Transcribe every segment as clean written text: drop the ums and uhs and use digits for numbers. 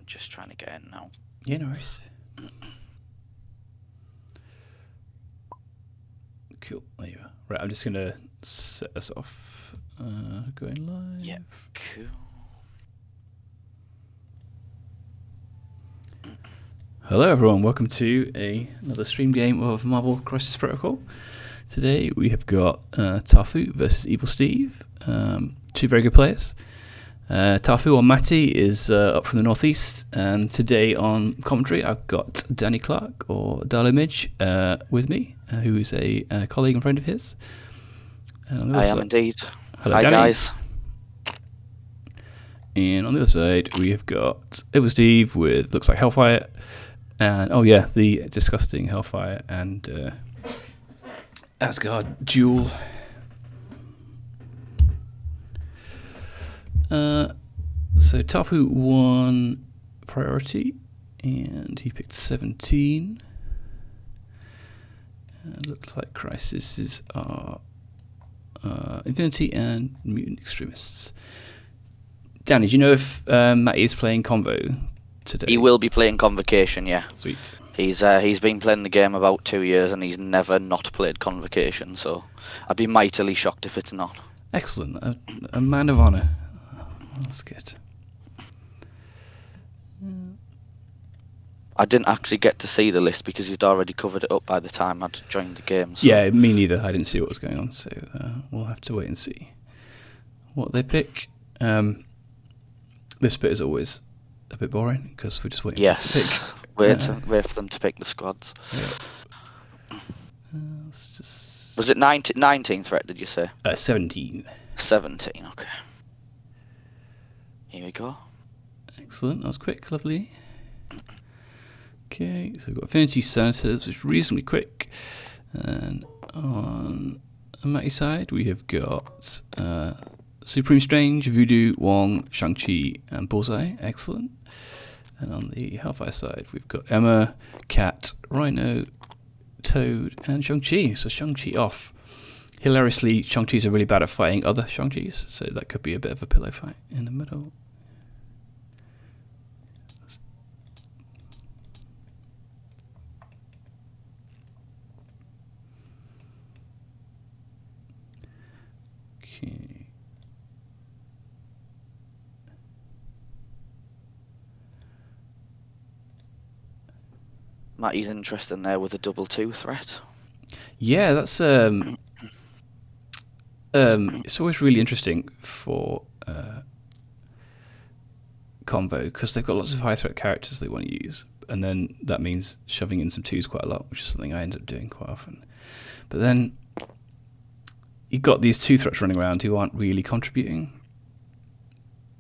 Just trying to get in now. Yeah, no worries. Cool. There you are. Right, I'm just gonna set us off. Going live. Yeah, cool. Hello, everyone. Welcome to another stream game of Marvel Crisis Protocol. Today we have got Tarfoo versus evilsteev. Two very good players. Tarfoo or Matty is up from the northeast, and today on commentary I've got Danny Clark or Darlomidge with me, who is a colleague and friend of his. And I am indeed. Hello, Hi, Danny. guys. And on the other side we have got evilsteev with looks like Hellfire, and oh yeah, the disgusting Hellfire and Asgard duel. So Tarfoo won priority, and he picked 17. Looks like Crisis are Infinity and Mutant Extremists. Danny, do you know if Matty is playing Convo today? He will be playing Convocation, yeah. Sweet. He's been playing the game about 2 years, and he's never not played Convocation, so I'd be mightily shocked if it's not. Excellent. A man of honour. That's good. I didn't actually get to see the list because you'd already covered it up by the time I'd joined the game. So. Yeah, me neither. I didn't see what was going on, so we'll have to wait and see what they pick. This bit is always a bit boring because we're just waiting for them to pick. Wait for them to pick the squads. Yeah. Let's just... Was it 19 threat, did you say? 17. 17, okay. Here we go. Excellent, that was quick, lovely. Okay, so we've got Affinity Senators, which is reasonably quick. And on the Matty side, we have got Supreme Strange, Voodoo, Wong, Shang-Chi, and Bullseye. Excellent. And on the Hellfire side, we've got Emma, Cat, Rhino, Toad, and Shang-Chi. So Shang-Chi off. Hilariously, Shang-Chis are really bad at fighting other Shang-Chis, so that could be a bit of a pillow fight in the middle. Okay. Matty's interesting there with a 2-2 threat. Yeah, that's it's always really interesting for Convo because they've got lots of high threat characters they want to use, and then that means shoving in some twos quite a lot, which is something I end up doing quite often. But then you've got these 2 threats running around who aren't really contributing,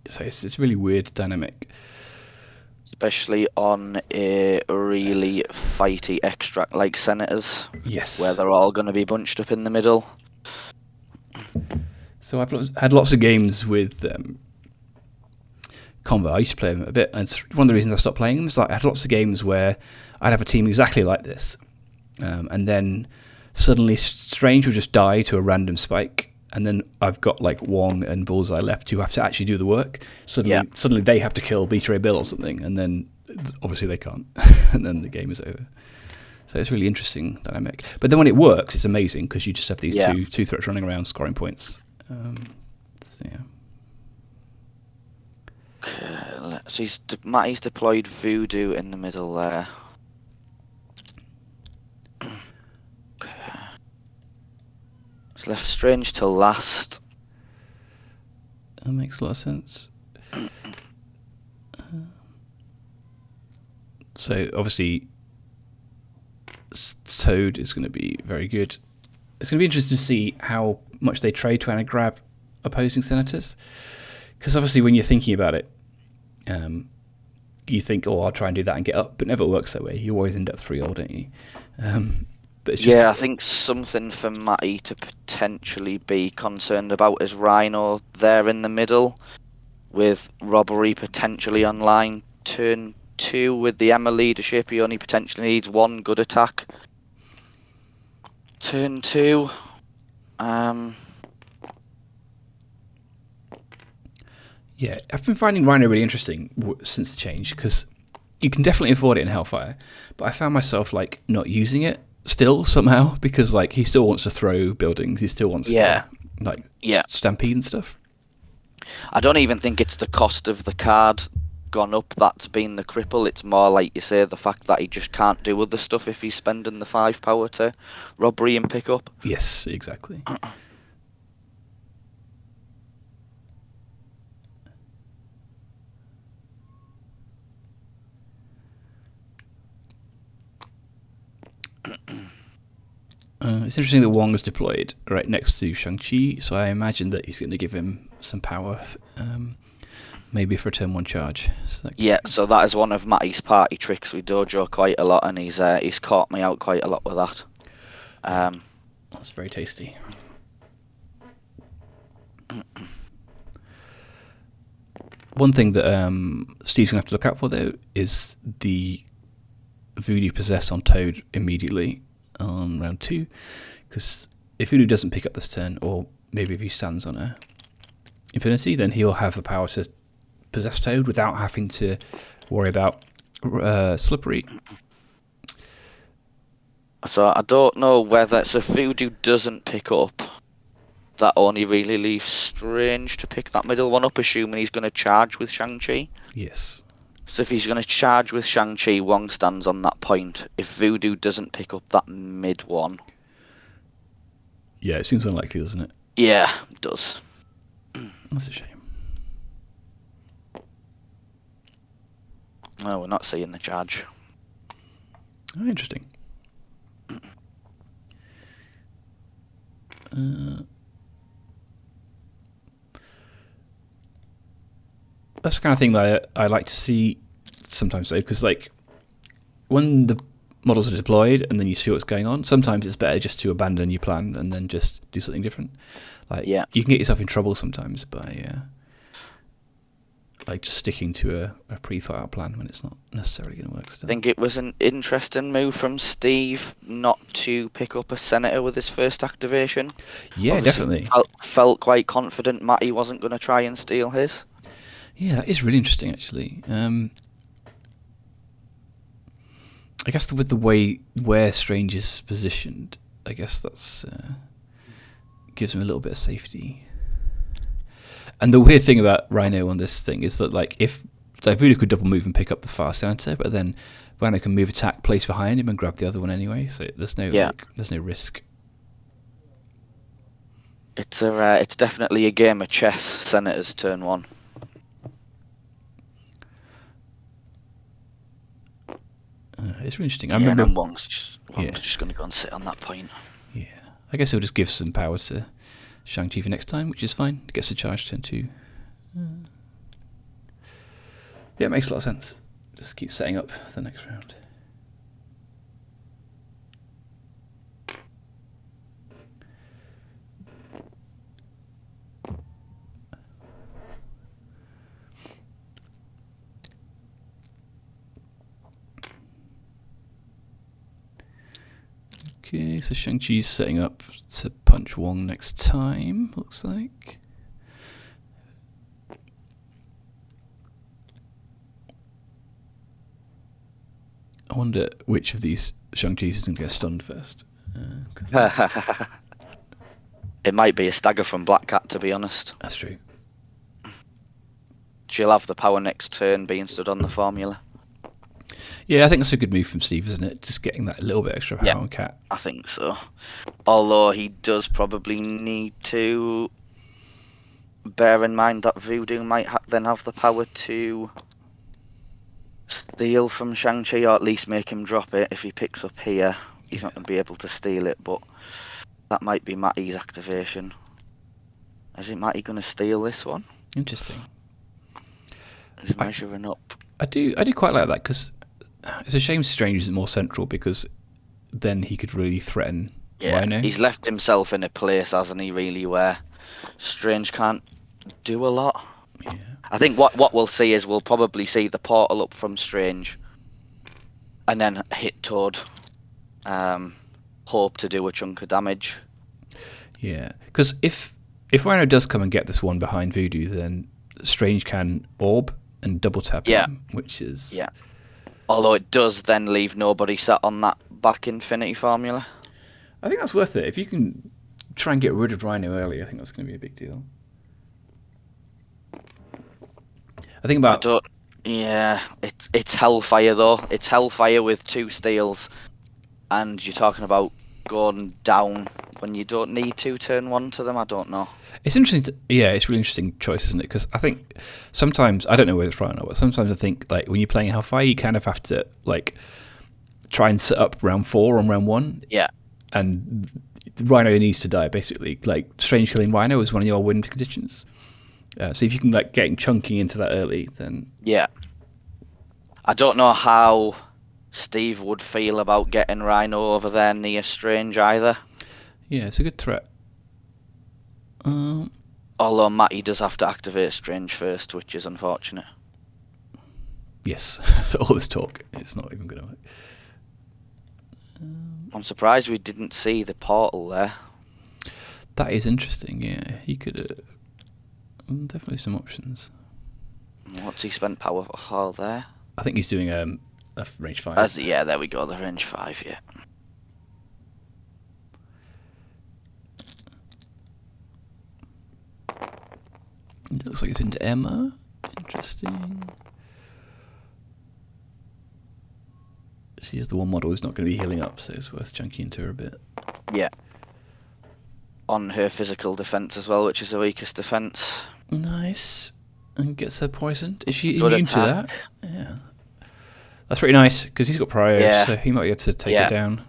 so it's a really weird dynamic. Especially on a really fighty extract like Senators. Yes. Where they're all going to be bunched up in the middle. So I've had lots of games with Convo. I used to play them a bit, and it's one of the reasons I stopped playing them is like I had lots of games where I'd have a team exactly like this, and then suddenly Strange would just die to a random spike, and then I've got like Wong and Bullseye left who have to actually do the work. Suddenly they have to kill Beta Ray Bill or something, and then obviously they can't, and then the game is over. So it's a really interesting dynamic. But then when it works, it's amazing because you just have these two threats running around scoring points. So yeah. Okay, so Matty's deployed Voodoo in the middle there. He's left Strange till last. That makes a lot of sense. So obviously Toad is going to be very good. It's going to be interesting to see how much they trade trying to grab opposing Senators. Because obviously when you're thinking about it, you think, oh, I'll try and do that and get up, but it never works that way. You always end up 3-0, don't you? But it's just, I think something for Matty to potentially be concerned about is Rhino there in the middle, with Robbery potentially online. Turn 2 with the Emma leadership, he only potentially needs 1 good attack. Turn 2. Yeah, I've been finding Rhino really interesting since the change, because you can definitely afford it in Hellfire, but I found myself like not using it still somehow, because like he still wants to throw buildings, he still wants to like stampede and stuff. I don't even think it's the cost of the card gone up that's been the cripple. It's more like you say, the fact that he just can't do other stuff if he's spending the 5 power to robbery and pick up. Yes, exactly. It's interesting that Wong is deployed right next to Shang-Chi, so I imagine that he's going to give him some power, maybe for a turn 1 charge. So that is one of Matty's party tricks with Dojo quite a lot, and he's caught me out quite a lot with that. That's very tasty. One thing that Steve's going to have to look out for, though, is the Voodoo possess on Toad immediately on round 2, because if Voodoo doesn't pick up this turn, or maybe if he stands on a Infinity, then he'll have the power to possess Toad without having to worry about Slippery. So I don't know whether... So if Voodoo doesn't pick up, that only really leaves Strange to pick that middle one up, assuming he's going to charge with Shang-Chi. Yes. So if he's going to charge with Shang-Chi, Wong stands on that point. If Voodoo doesn't pick up that mid one... Yeah, it seems unlikely, doesn't it? Yeah, it does. That's a shame. No, we're not seeing the charge. Oh, interesting. That's the kind of thing that I like to see sometimes, though, because like when the models are deployed and then you see what's going on, sometimes it's better just to abandon your plan and then just do something different. Like you can get yourself in trouble sometimes by like just sticking to a pre-fire plan when it's not necessarily going to work still. I think it was an interesting move from Steve not to pick up a Senator with his first activation. Yeah, Obviously, definitely. Felt quite confident Matty wasn't going to try and steal his. Yeah, that is really interesting, actually. I guess with the way where Strange is positioned, I guess that's gives him a little bit of safety. And the weird thing about Rhino on this thing is that, like, if Voodoo could double move and pick up the fast Senator, but then Rhino can move, attack, place behind him, and grab the other one anyway. So there's no there's no risk. It's definitely a game of chess. Senator's turn 1. It's really interesting. I remember Wong's just going to go and sit on that point. Yeah, I guess he'll just give some power to Shang-Chi for next time, which is fine. Gets the charge turn 2. Yeah, it makes a lot of sense. Just keep setting up the next round. Okay, so Shang-Chi's setting up to punch Wong next time, looks like. I wonder which of these Shang-Chi's is going to get stunned first. It might be a stagger from Black Cat, to be honest. That's true. She'll have the power next turn, being stood on the formula. Yeah, I think that's a good move from Steve, isn't it? Just getting that little bit extra power on Cat. I think so. Although he does probably need to bear in mind that Voodoo might then have the power to steal from Shang-Chi, or at least make him drop it. If he picks up here, he's not going to be able to steal it, but that might be Matty's activation. Is it Matty going to steal this one? Interesting. He's measuring up. I do quite like that, because it's a shame Strange isn't more central, because then he could really threaten Rhino. He's left himself in a place, hasn't he, really, where Strange can't do a lot. Yeah. I think what we'll see is we'll probably see the portal up from Strange and then hit Toad. Hope to do a chunk of damage. Yeah, because if Rhino does come and get this one behind Voodoo, then Strange can orb and double tap him, which is... Yeah. Although it does then leave nobody sat on that back infinity formula. I think that's worth it. If you can try and get rid of Rhino early, I think that's going to be a big deal. I think about... It's Hellfire though. It's Hellfire with 2 steals, and you're talking about going down when you don't need to turn 1 to them. I don't know. It's interesting. It's a really interesting choice, isn't it? Because I think sometimes, I don't know whether it's right or not, but sometimes I think like when you're playing Hellfire, you kind of have to like try and set up round 4 on round 1. Yeah. And Rhino needs to die basically. Like Strange killing Rhino is one of your win conditions. So if you can like getting chunking into that early, then yeah. I don't know how Steve would feel about getting Rhino over there near Strange either. Yeah, it's a good threat. Although Matty does have to activate Strange first, which is unfortunate. Yes, so all this talk, it's not even going to work. I'm surprised we didn't see the portal there. That is interesting, yeah. He could... definitely some options. What's he spent power for there? I think he's doing a range 5. Yeah, there we go, the range 5, yeah. It looks like it's into Emma. Interesting. She's the one model who's not going to be healing up, so it's worth chunking into her a bit. Yeah. On her physical defense as well, which is the weakest defense. Nice. And gets her poisoned. Is she Good immune to that? Yeah. That's pretty nice, because he's got priors, so he might get to take her down.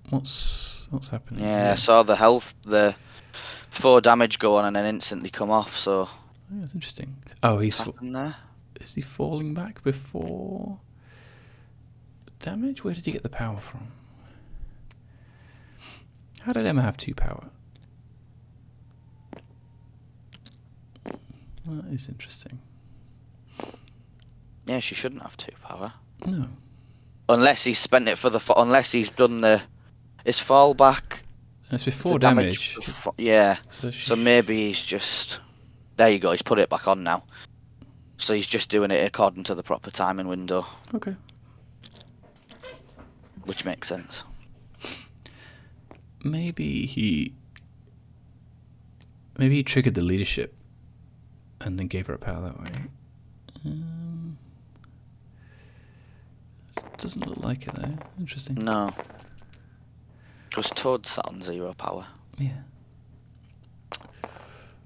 What's happening? Yeah, I saw the 4 damage go on and then instantly come off, so... Oh, that's interesting. Oh, he's... there? Is he falling back before damage? Where did he get the power from? How did Emma have 2 power? That is interesting. Yeah, she shouldn't have 2 power. No. Unless he's spent it for the... Unless he's done the... Is fall back... It's before damage. Yeah. So maybe he's just... There you go, he's put it back on now. So he's just doing it according to the proper timing window. Okay. Which makes sense. Maybe he triggered the leadership and then gave her a power that way. Doesn't look like it though. Interesting. No. Because Toad sat on 0 power. Yeah.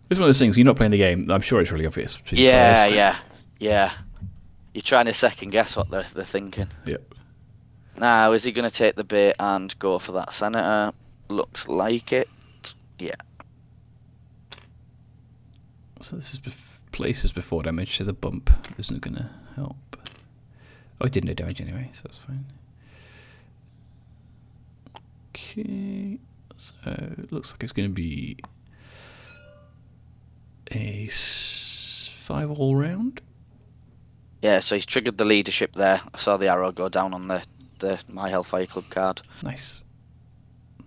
It's one of those things, you're not playing the game, I'm sure it's really obvious. Yeah. You're trying to second guess what they're thinking. Yep. Now, is he going to take the bait and go for that Senator? Looks like it. Yeah. So this is places before damage, so the bump isn't going to help. Oh, it did no damage anyway, so that's fine. Okay, so it looks like it's going to be a 5 all round. Yeah, so he's triggered the leadership there. I saw the arrow go down on the My Hellfire Club card. Nice.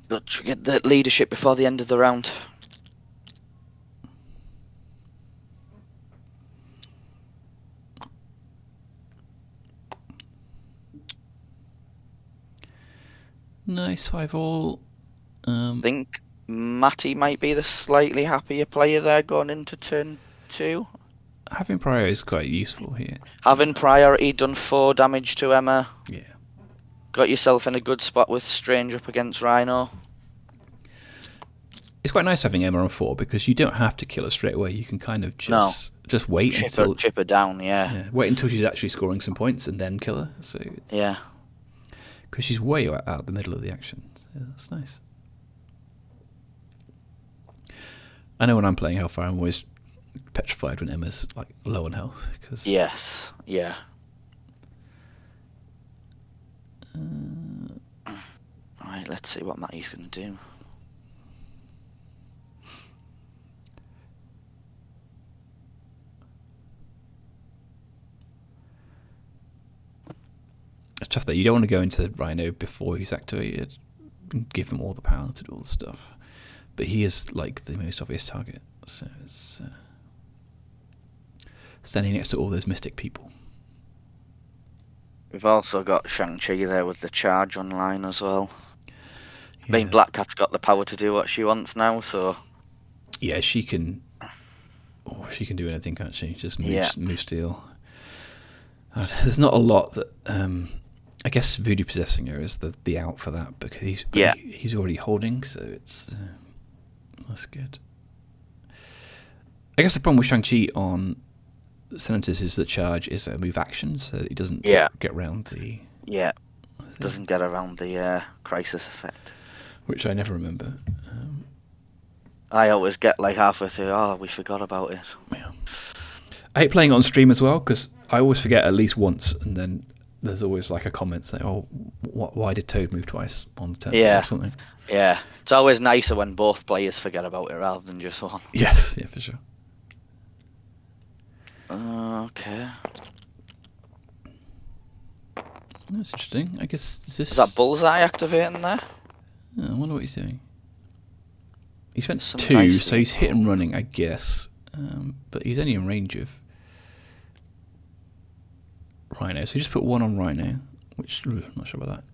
But triggered the leadership before the end of the round. Nice 5 all. I think Matty might be the slightly happier player there going into turn 2. Having prior is quite useful here. Having priority done 4 damage to Emma. Yeah. Got yourself in a good spot with Strange up against Rhino. It's quite nice having Emma on 4 because you don't have to kill her straight away. You can kind of just wait until chip her down. Yeah. Wait until she's actually scoring some points and then kill her. So it's, yeah. Because she's way out the middle of the action. So yeah, that's nice. I know when I'm playing Hellfire, I'm always petrified when Emma's like low on health. Cause yes. Yeah. Alright, let's see what Matty's going to do. It's tough that you don't want to go into Rhino before he's activated and give him all the power to do all the stuff. But he is like the most obvious target. So it's standing next to all those mystic people. We've also got Shang-Chi there with the charge online as well. I mean, Yeah. Black Cat's got the power to do what she wants now, so... Yeah, she can... Oh, she can do anything, can't she? Just move steel. There's not a lot that... I guess Voodoo possessing her is the out for that, because he's already holding, so it's... that's good. I guess the problem with Shang-Chi on Senators is that charge is a move action, so he doesn't get around the... Yeah, doesn't get around the crisis effect. Which I never remember. I always get like halfway through, we forgot about it. Yeah. I hate playing it on stream as well, because I always forget at least once, and then there's always like a comment saying, why did Toad move twice on turn 4 or something? Yeah, it's always nicer when both players forget about it rather than just one. Yes, yeah, for sure. Okay. That's interesting. I guess Is that Bullseye activating there? I wonder what he's doing. He spent Some 2, nice so he's hit and running, I guess. But he's only in range of Rhino, so he just put 1 on Rhino, which I'm not sure about that.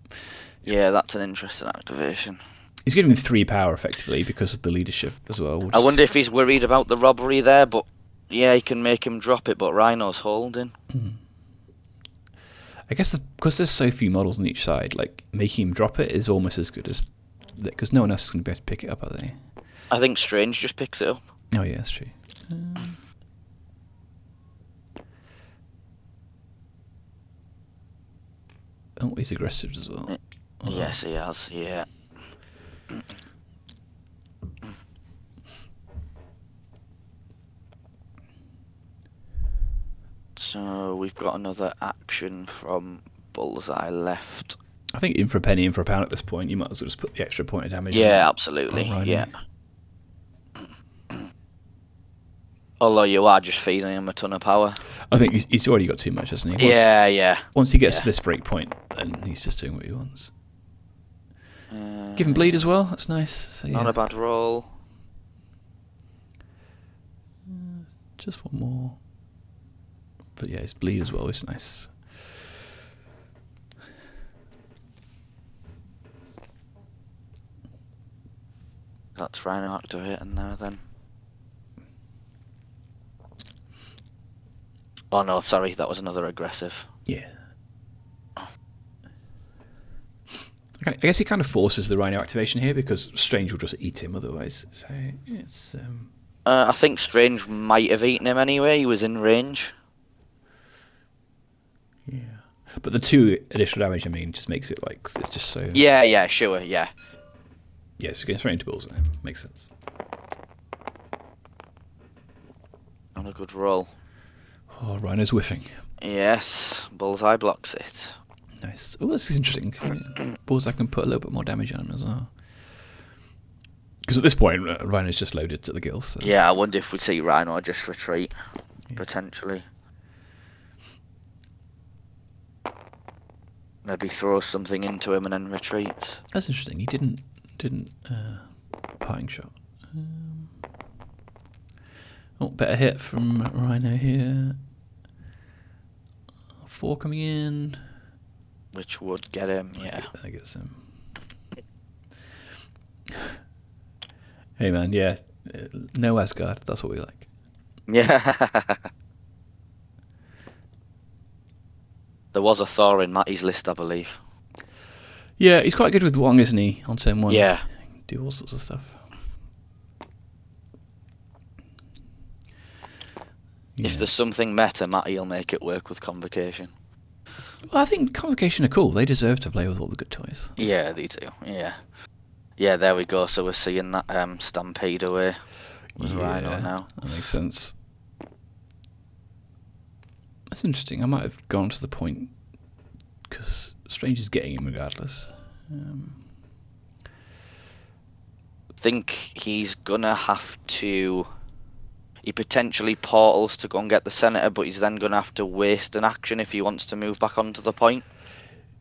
Yeah, that's an interesting activation. He's giving him 3 power effectively because of the leadership as well. I wonder if he's worried about the robbery there, but yeah, he can make him drop it, but Rhino's holding. I guess because there's so few models on each side, like making him drop it is almost as good as because no one else is going to be able to pick it up, are they? I think Strange just picks it up. Oh yeah, that's true. Oh, he's aggressive as well. Yes, he has. Yeah. So we've got another action from Bullseye left. I think in for a penny, in for a pound at this point, you might as well just put the extra point of damage. Yeah, absolutely. on Rhino. Yeah. Although you are just feeding him a ton of power. I think he's already got too much, hasn't he? Yeah. Once he gets to this break point, then he's just doing what he wants. Give him bleed as well. That's nice. So, yeah. Not a bad roll. Just one more. But yeah, his bleed as well is nice. That's Rhino activating there then. Oh no, sorry, that was another aggressive. Yeah. I guess he kind of forces the Rhino activation here because Strange will just eat him otherwise. So it's. I think Strange might have eaten him anyway. He was in range. Yeah, but the 2 additional damage, I mean, just makes it like it's just so. Yeah, sure, yeah. Yes, going straight into Bullseye. Makes sense. On a good roll. Oh, Rhino's whiffing. Yes, Bullseye blocks it. Nice. Oh, this is interesting. Bullseye can put a little bit more damage on him as well. Because at this point, Rhino's just loaded to the gills. So yeah, I wonder if we'd see Rhino just retreat, potentially. Maybe throw something into him and then retreat. That's interesting. He didn't parting shot. Better hit from Rhino here. 4 coming in. Which would get him, yeah. I guess him. Hey man, yeah. No Asgard, that's what we like. Yeah. There was a Thor in Matty's list, I believe. Yeah, he's quite good with Wong, isn't he? On turn 1. Yeah. Do all sorts of stuff. If there's something meta, Matty'll make it work with Convocation. Well, I think Convocation are cool. They deserve to play with all the good toys. Yeah, they do. Yeah. Yeah, there we go. So we're seeing that Stampede away with Rhino now. That makes sense. That's interesting. I might have gone to the point because Strange is getting him regardless. Think he's gonna have to. He potentially portals to go and get the Senator, but he's then gonna have to waste an action if he wants to move back onto the point.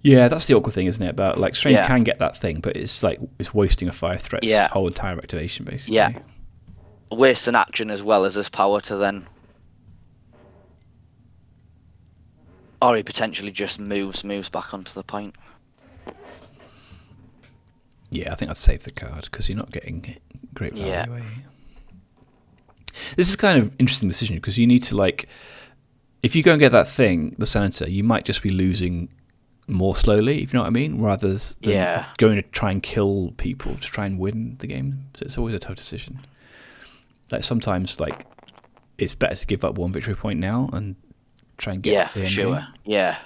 Yeah, that's the awkward thing, isn't it? About like Strange Yeah. can get that thing, but it's like it's wasting a 5 threat's whole entire activation basically. Yeah. wasting action as well as his power to then... Or he potentially just moves back onto the point. Yeah, I think I'd save the card because you're not getting great value. Yeah. This is kind of interesting decision because you need to, like, if you go and get that thing, the senator, you might just be losing more slowly, if you know what I mean, rather than going to try and kill people to try and win the game. So it's always a tough decision. Like sometimes, like, it's better to give up one victory point now and try and get for sure. game. Yeah.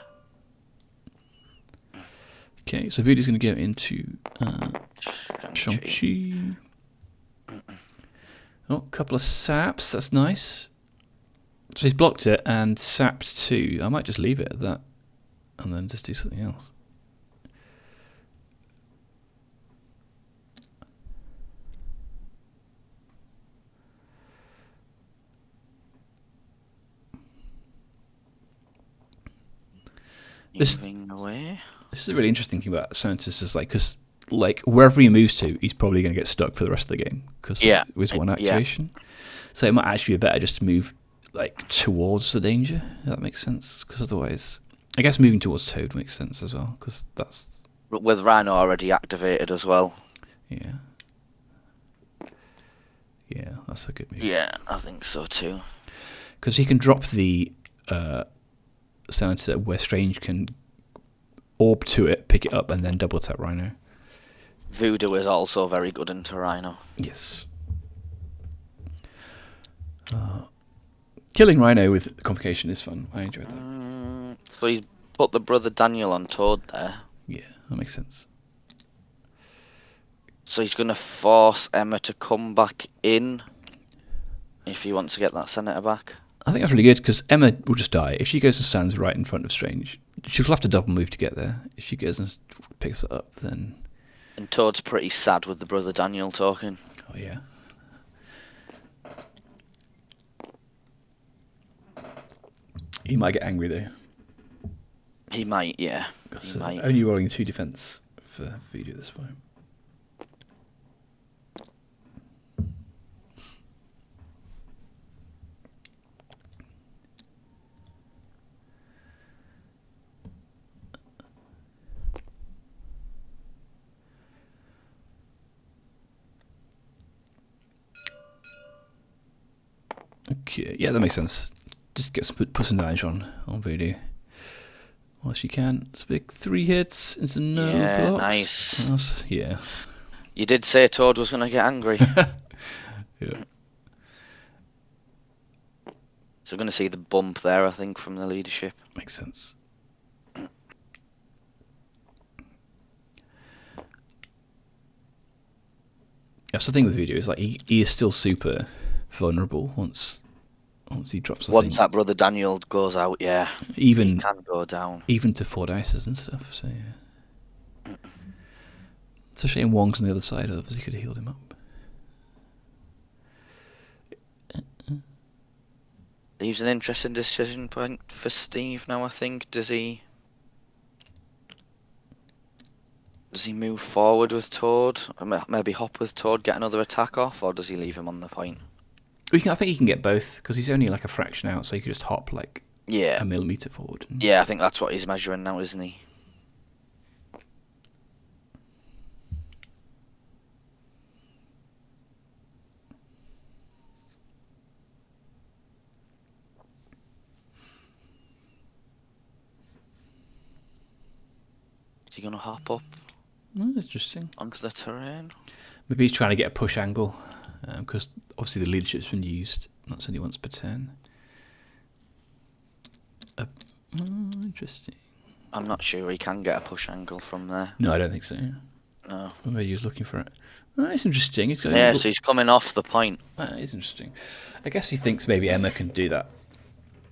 Okay, so Voodoo's going to go into Shang-Chi. Oh, a couple of saps. That's nice. So he's blocked it and sapped 2. I might just leave it at that and then just do something else. Moving away. This is a really interesting thing about Senators, is like, because like wherever he moves to, he's probably going to get stuck for the rest of the game because it was one activation. So it might actually be better just to move like towards the danger. If that makes sense, because otherwise, I guess moving towards Toad makes sense as well, because that's with Rhino already activated as well. Yeah, that's a good move. Yeah, I think so too. Because he can drop the Senator where Strange can orb to it, pick it up, and then double attack Rhino. Voodoo is also very good into Rhino. Yes. Killing Rhino with Convocation is fun. I enjoyed that. So he's put the brother Daniel on Toad there. Yeah, that makes sense. So he's going to force Emma to come back in if he wants to get that Senator back. I think that's really good because Emma will just die. If she goes and stands right in front of Strange, she'll have to double move to get there. If she goes and picks it up, then... And Toad's pretty sad with the brother Daniel talking. Oh, yeah. He might get angry, though. He might, yeah. He might. Only rolling 2 defense for Voodoo at this point. Okay, yeah, that makes sense. Just put some damage on Voodoo. Whilst you can. It's big 3 hits into no blocks. Nice. Yeah. You did say Toad was going to get angry. Yeah. So we're going to see the bump there, I think, from the leadership. Makes sense. That's the thing with Voodoo, is like he is still super vulnerable once he drops the thing. Once that brother Daniel goes out, yeah, he can go down. Even to 4 dices and stuff, so yeah. It's a shame Wong's on the other side, otherwise he could have healed him up. Leaves an interesting decision point for Steve now, I think. Does he move forward with Toad? Or maybe hop with Toad, get another attack off, or does he leave him on the point? I think he can get both, because he's only like a fraction out, so he could just hop like a millimetre forward. Yeah, I think that's what he's measuring now, isn't he? Is he going to hop up? Interesting. Onto the terrain? Maybe he's trying to get a push angle, because obviously the leadership's been used. That's only once per turn. Interesting. I'm not sure he can get a push angle from there. No, I don't think so. No. Maybe he was looking for it. It's interesting. He's got so he's coming off the point. It's interesting. I guess he thinks maybe Emma can do that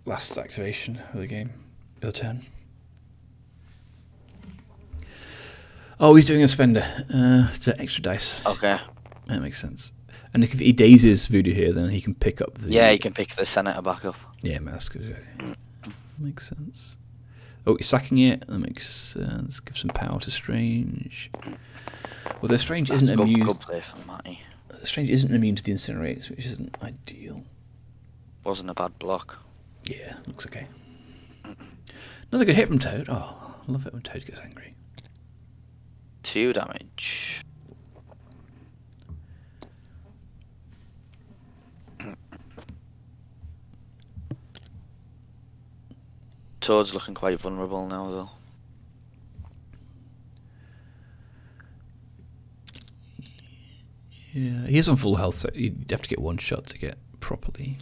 last activation of the game, of the turn. Oh, he's doing a spender to extra dice. Okay. That makes sense. And if he dazes Voodoo here, then he can pick up the... Yeah, he can pick the Senator back up. Yeah, that's good. Makes sense. Oh, he's sacking it. That makes sense. Give some power to Strange. Although Strange isn't amused... Good play for Matty. Strange isn't immune to the incinerates, which isn't ideal. Wasn't a bad block. Yeah, looks okay. Another good hit from Toad. Oh, I love it when Toad gets angry. 2 damage. Toad's looking quite vulnerable now, though. Yeah, he is on full health, so you'd have to get one shot to get properly.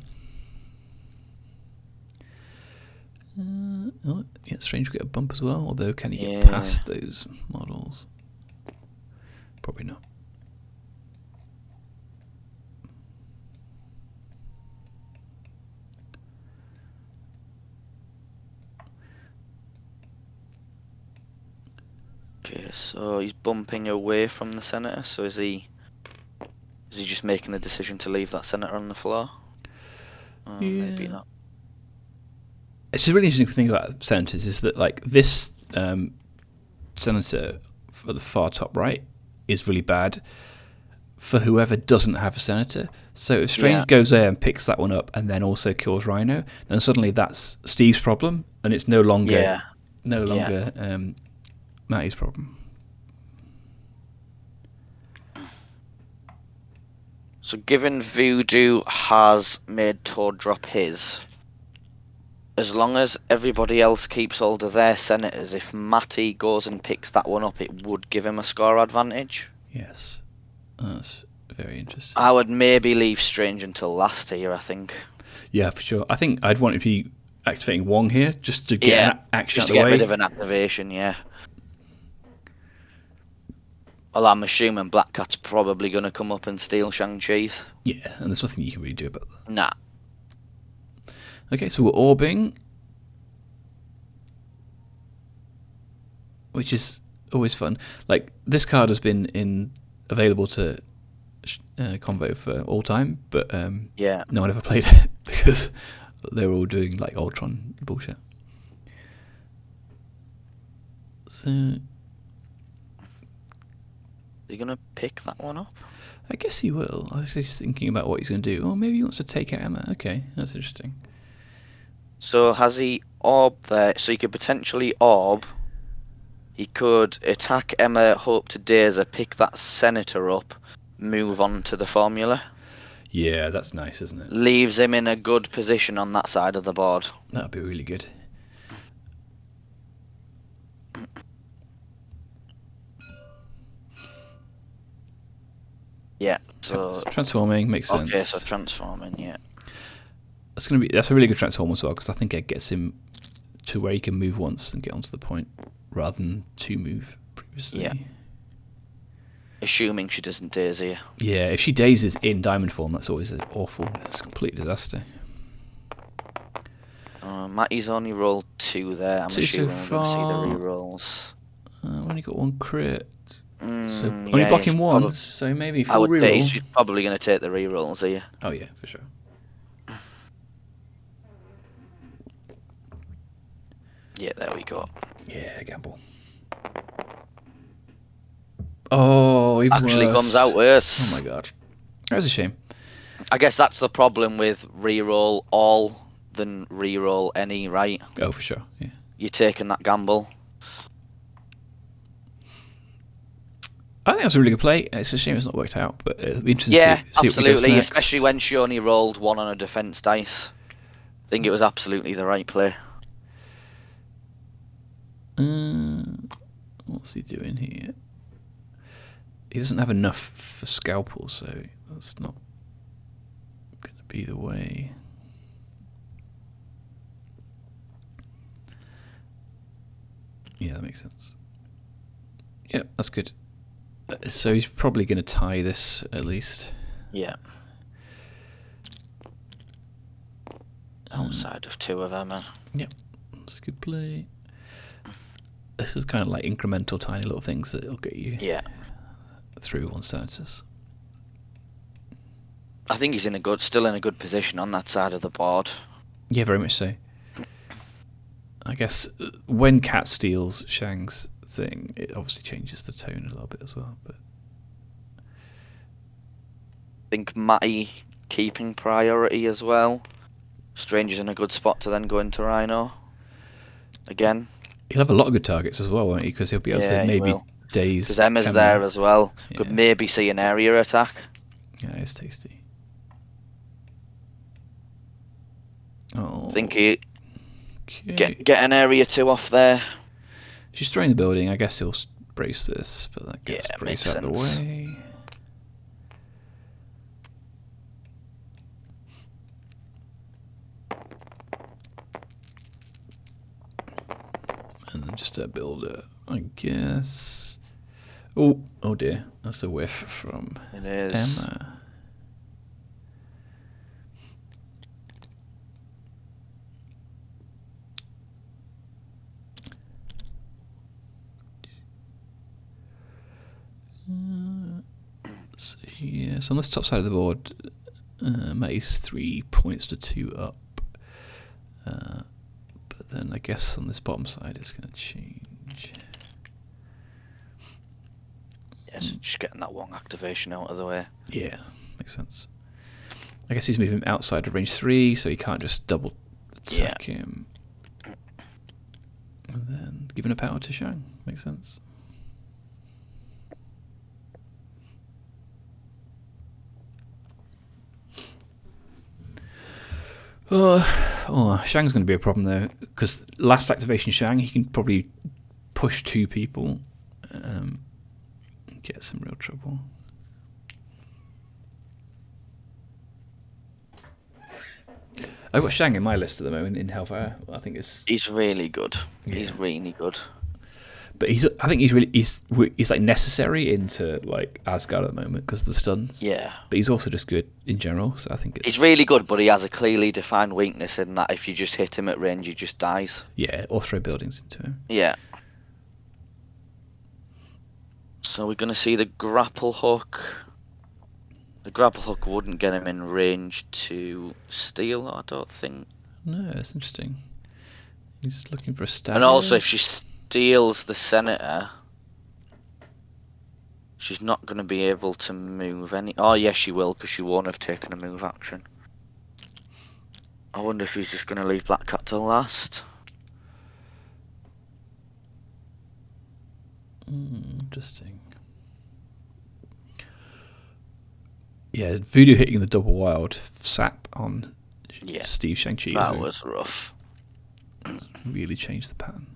Oh, yeah, Strange will get a bump as well, although can he get past those models? Probably not. Okay, so he's bumping away from the Senator, so is he just making the decision to leave that Senator on the floor? Maybe not. It's a really interesting thing about senators is that like this senator at the far top right is really bad for whoever doesn't have a senator. So if Strange goes there and picks that one up and then also kills Rhino, then suddenly that's Steve's problem and it's no longer Matty's problem. So given Voodoo has made Toad drop his, as long as everybody else keeps hold of their senators, if Matty goes and picks that one up, it would give him a score advantage. Yes. That's very interesting. I would maybe leave Strange until last here, I think. Yeah, for sure. I think I'd want to be activating Wong here just to get an action out of the way. Just to get rid of an activation, yeah. Well, I'm assuming Black Cat's probably going to come up and steal Shang-Chi's. Yeah, and there's nothing you can really do about that. Nah. Okay, so we're orbing, which is always fun. Like, this card has been available to Convo for all time, but no one ever played it because they were all doing, like, Ultron bullshit. So... Are you going to pick that one up? I guess he will. I was just thinking about what he's going to do. Oh, maybe he wants to take out Emma. Okay, that's interesting. So has he orb there? So he could potentially orb. He could attack Emma, hope to daze her, pick that Senator up, move on to the formula. Yeah, that's nice, isn't it? Leaves him in a good position on that side of the board. That'd be really good. Yeah, so... Transforming makes sense. Okay, so transforming, yeah. That's a really good transform as well, because I think it gets him to where he can move once and get onto the point, rather than 2 move previously. Yeah. Assuming she doesn't daze here. Yeah, if she dazes in diamond form, that's always awful. It's a complete disaster. Matty's only rolled 2 there. I'm assuming we're going to see the rerolls. Only got 1 crit. So only blocking 1, so maybe full I would reroll. say she's probably going to take the rerolls here. Oh yeah, for sure. Yeah, there we go. Yeah, gamble. Oh, even Actually worse. comes out worse. Oh my god. That was a shame. I guess that's the problem with reroll all than reroll any, right? Oh, for sure, yeah. You're taking that gamble. I think that's a really good play. It's a shame it's not worked out, but it'll be interesting Yeah, to see what he does absolutely, next. especially when she only rolled 1 on a defense dice. I think it was absolutely the right play. What's he doing here? He doesn't have enough for Scalpel, so that's not going to be the way. Yeah, that makes sense. Yeah, that's good. So he's probably going to tie this at least. Yeah. Outside of 2 of them, man. Yep, that's a good play. This is kind of like incremental, tiny little things that will get you through one status. I think he's still in a good position on that side of the board. Yeah, very much so. I guess when Cat steals Shang's thing, it obviously changes the tone a little bit as well. But think Matty keeping priority as well. Stranger's in a good spot to then go into Rhino. Again. He'll have a lot of good targets as well, won't he? Because he'll be able to maybe daze. Because Emma's there as well. Yeah. Could maybe see an area attack. Yeah, it's tasty. Oh. I think he get an area 2 off there. She's throwing the building. I guess he'll brace this, but that gets braced out of the way. And then just a builder, I guess. Oh dear, that's a whiff from Emma. So yes, on this top side of the board, Matty's 3 points to 2 up. But then I guess on this bottom side it's going to change. Yes, just getting that one activation out of the way. Yeah, makes sense. I guess he's moving outside of range 3, so he can't just double attack him. And then giving a power to Shang. Makes sense. Shang's going to be a problem though, because last activation Shang, he can probably push 2 people, and get some real trouble. I've got Shang in my list at the moment in Hellfire. I think he's really good. Yeah. He's really good. But I think he's like necessary into like Asgard at the moment because of the stuns. Yeah. But he's also just good in general, so I think he's really good. But he has a clearly defined weakness in that if you just hit him at range, he just dies. Yeah, or throw buildings into him. Yeah. So we're gonna see the grapple hook. The grapple hook wouldn't get him in range to steal, I don't think. No, it's interesting. He's looking for a stab. And also, if she steals the Senator, she's not going to be able to move any... Oh, yes, she will, because she won't have taken a move action. I wonder if he's just going to leave Black Cat till last. Interesting. Yeah, Voodoo hitting the double wild sap on Steve Shang-Chi. That was rough. Really changed the pattern.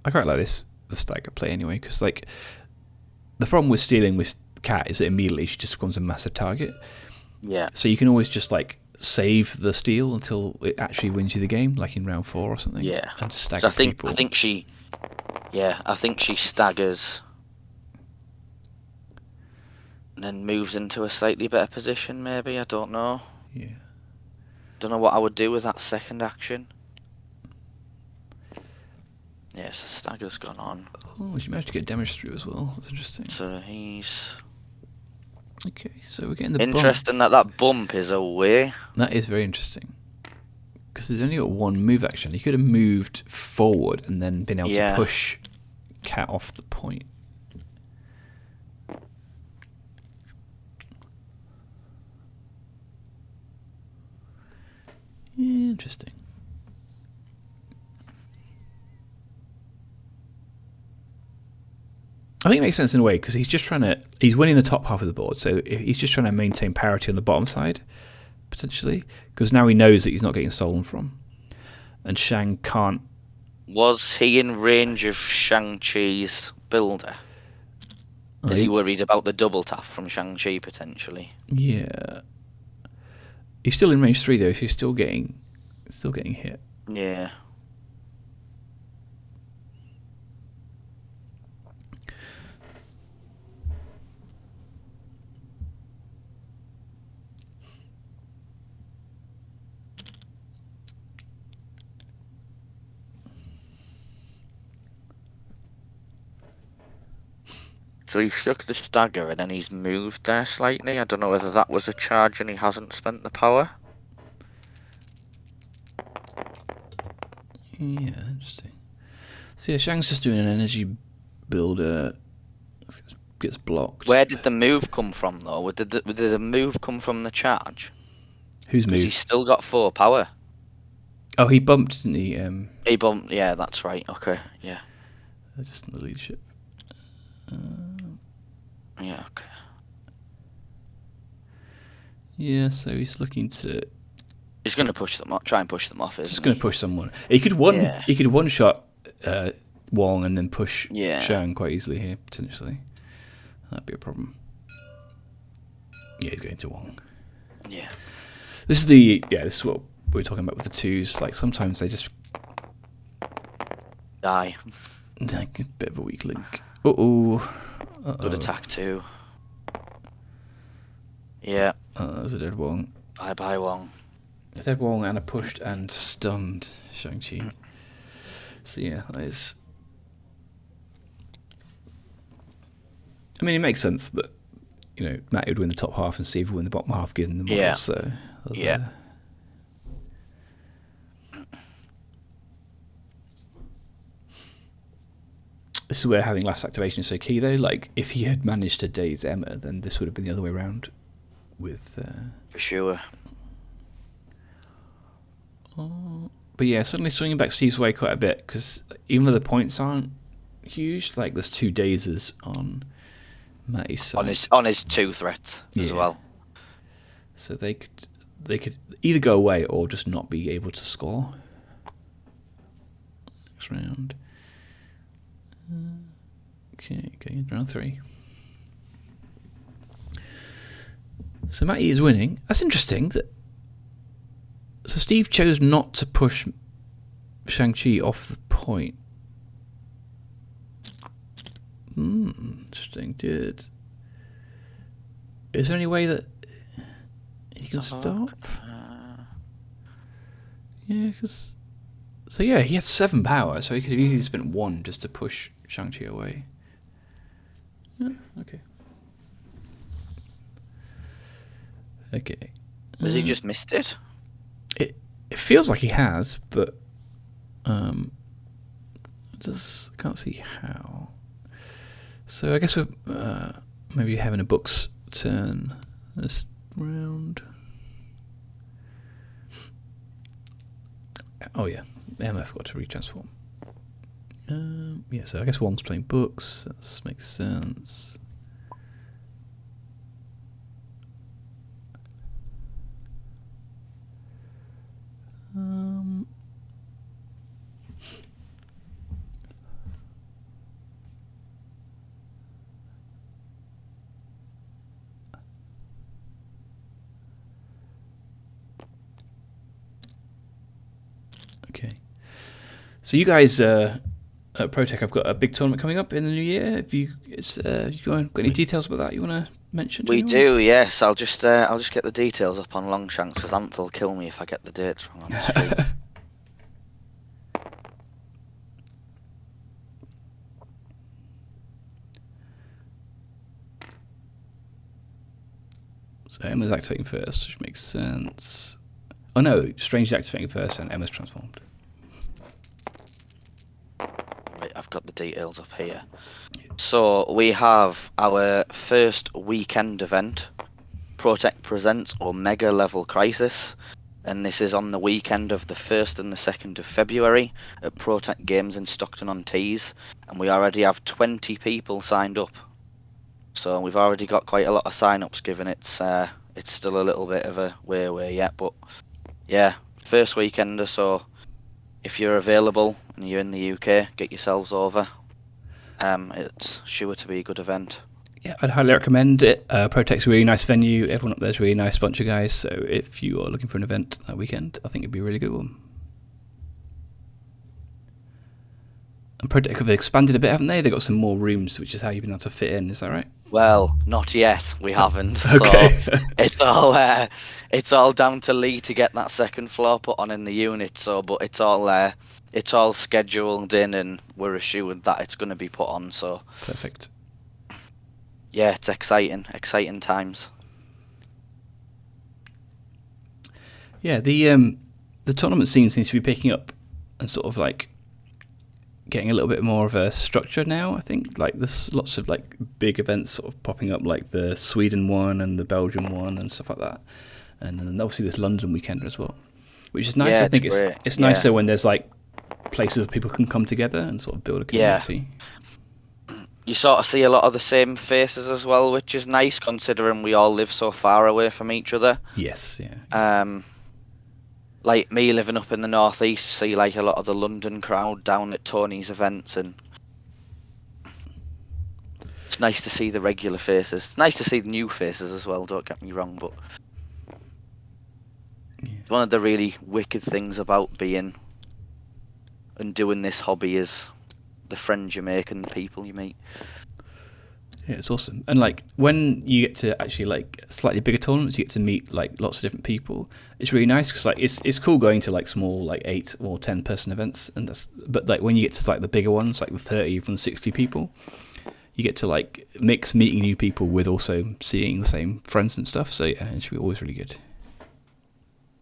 I quite like the stagger play anyway, because like the problem with stealing with Cat is that immediately she just becomes a massive target. Yeah. So you can always just like save the steal until it actually wins you the game, like in round 4 or something. Yeah. And stagger people. I think she staggers and then moves into a slightly better position. Maybe, I don't know. Yeah. Don't know what I would do with that second action. Yeah, so stagger's gone on. Oh, she managed to get damage through as well. That's interesting. So he's... Okay, so we're getting the interesting bump. that bump is away. That is very interesting. Because there's only got 1 move action. He could have moved forward and then been able to push Cat off the point. Interesting. I think it makes sense in a way because he's winning the top half of the board, so he's just trying to maintain parity on the bottom side, potentially, because now he knows that he's not getting stolen from, and Shang can't. Was he in range of Shang-Chi's builder? Is he worried about the double tap from Shang-Chi potentially? Yeah, he's still in range 3 though, so he's still getting hit. Yeah. So he stuck the stagger and then he's moved there slightly. I don't know whether that was a charge and he hasn't spent the power. Yeah, interesting. So yeah, Shang's just doing an energy builder. Gets blocked. Where did the move come from, though? Did the move come from the charge? Who's Because moved? he's still got 4 power. Oh, he bumped, didn't he? He bumped. Yeah, that's right. Okay. Yeah. Just in the leadership. Yeah. Okay. Yeah, so he's looking to. He's going to push them off. Try and push them off. Isn't Just going to push someone. He could one shot Wong and then push Shang quite easily here potentially. That'd be a problem. Yeah, he's going to Wong. Yeah. This is what we were talking about with the twos. Like sometimes they just Die. like a bit of a weak link. Uh-oh. Good attack too. Yeah. There's a dead Wong. Bye Wong. A dead Wong and a pushed and stunned Shang-Chi. So yeah, that is. I mean, it makes sense that Matty would win the top half and Steve would win the bottom half, given the models. Yeah. So yeah. This is where having last activation is so key, though. Like, if he had managed to daze Emma, then this would have been the other way around. With for sure. But yeah, suddenly swinging back Steve's way quite a bit, because even though the points aren't huge, like there's 2 dazes on Matty's side. On his 2 threats as well. So they could either go away or just not be able to score. Next round. Okay, going into round 3. So Matty is winning. That's interesting. So Steve chose not to push Shang-Chi off the point. Interesting. Is there any way that he can stop? Yeah, because... So yeah, he has 7 power, so he could have easily spent 1 just to push Shang-Chi away. Yeah, okay. Okay. Has he just missed it? It feels like he has, but can't see how. So I guess we're maybe having a book's turn this round. Oh yeah, Emma forgot to retransform. Yeah, so I guess Wong's playing books. That makes sense. Okay. So you guys at ProTech have got a big tournament coming up in the new year. Got any details about that you want to mention? We do, yes. I'll just get the details up on Longshanks because Anth will kill me if I get the dates wrong on the stream. So Emma's activating first, which makes sense. Oh no, Strange is activating first and Emma's transformed. Right, I've got the details up here. So we have our first weekend event, ProTech Presents Omega Level Crisis, and this is on the weekend of the 1st and the 2nd of February at ProTech Games in Stockton-on-Tees, and we already have 20 people signed up. So we've already got quite a lot of sign-ups, given it's still a little bit of a way away yet, but yeah, first weekender, so if you're available and you're in the UK, get yourselves over. It's sure to be a good event. Yeah, I'd highly recommend it. ProTech's a really nice venue. Everyone up there's a really nice bunch of guys, so if you are looking for an event that weekend, I think it'd be a really good one. And ProTech have expanded a bit, haven't they? They've got some more rooms, which is how you've been able to fit in, is that right? Well, not yet. We haven't. Okay. So it's all down to Lee to get that 2nd floor put on in the unit. So, but it's all scheduled in, and we're assured that it's going to be put on. So Perfect. Yeah, it's exciting times. Yeah, the tournament scene seems to be picking up and sort of like getting a little bit more of a structure now. I think like there's lots of like big events sort of popping up, like the Sweden one and the Belgium one and stuff like that, and then obviously this London weekend as well, which is nice. Yeah, I think it's great. it's nicer when there's like places where people can come together and sort of build a community. You sort of see a lot of the same faces as well, which is nice considering we all live so far away from each other. Yes, yeah. Exactly. Like me living up in the northeast, see like a lot of the London crowd down at Tony's events, and it's nice to see the regular faces. It's nice to see the new faces as well, don't get me wrong, but one of the really wicked things about being and doing this hobby is the friends you make and the people you meet. Yeah, it's awesome. And like when you get to actually like slightly bigger tournaments, you get to meet like lots of different people. It's really nice because like it's cool going to like small like 8 or 10 person events, and but like when you get to like the bigger ones, like the 30 even 60 people, you get to like mix meeting new people with also seeing the same friends and stuff. So yeah, it's always really good.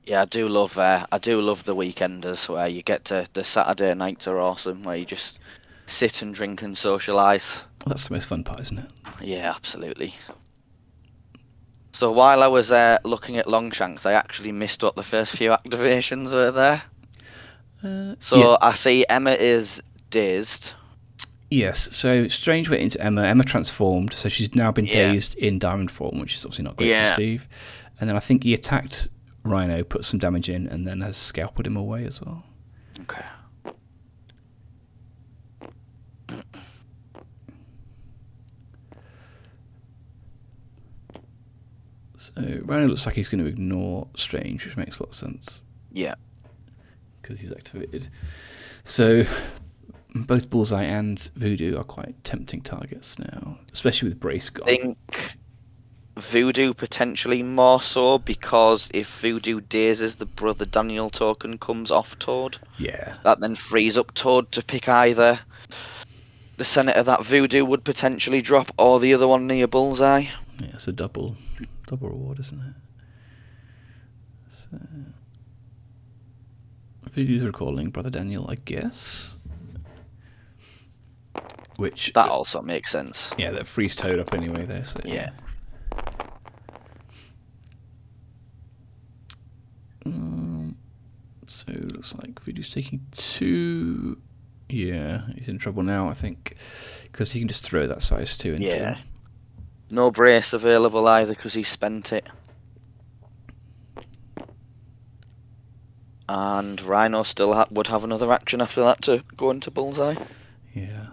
Yeah, I do love the weekenders where you get to the Saturday nights are awesome, where you just sit and drink and socialise. Well, that's the most fun part, isn't it? Yeah, absolutely. So while I was looking at Longshanks, I actually missed what the first few activations were there. Yeah. I see Emma is dazed. Yes, so Strange went into Emma. Emma transformed, so she's now been dazed in diamond form, which is obviously not great for Steve. And then I think he attacked Rhino, put some damage in, and then has scalped him away as well. Okay. So Rhino looks like he's going to ignore Strange, which makes a lot of sense. Yeah. Because he's activated. So both Bullseye and Voodoo are quite tempting targets now, especially with Brace gone. I think Voodoo potentially more so, because if Voodoo dazes, the Brother Daniel token comes off Toad. Yeah. That then frees up Toad to pick either the Senator that Voodoo would potentially drop or the other one near Bullseye. Yeah, it's a double reward, isn't it? So Voodoo's recalling Brother Daniel, I guess. Which that also makes sense. Yeah, that frees Toad up anyway there. So yeah. So it looks like Voodoo's taking 2. Yeah, he's in trouble now, I think, because he can just throw that size 2 into him. No brace available either because he spent it. And Rhino still would have another action after that to go into Bullseye. Yeah,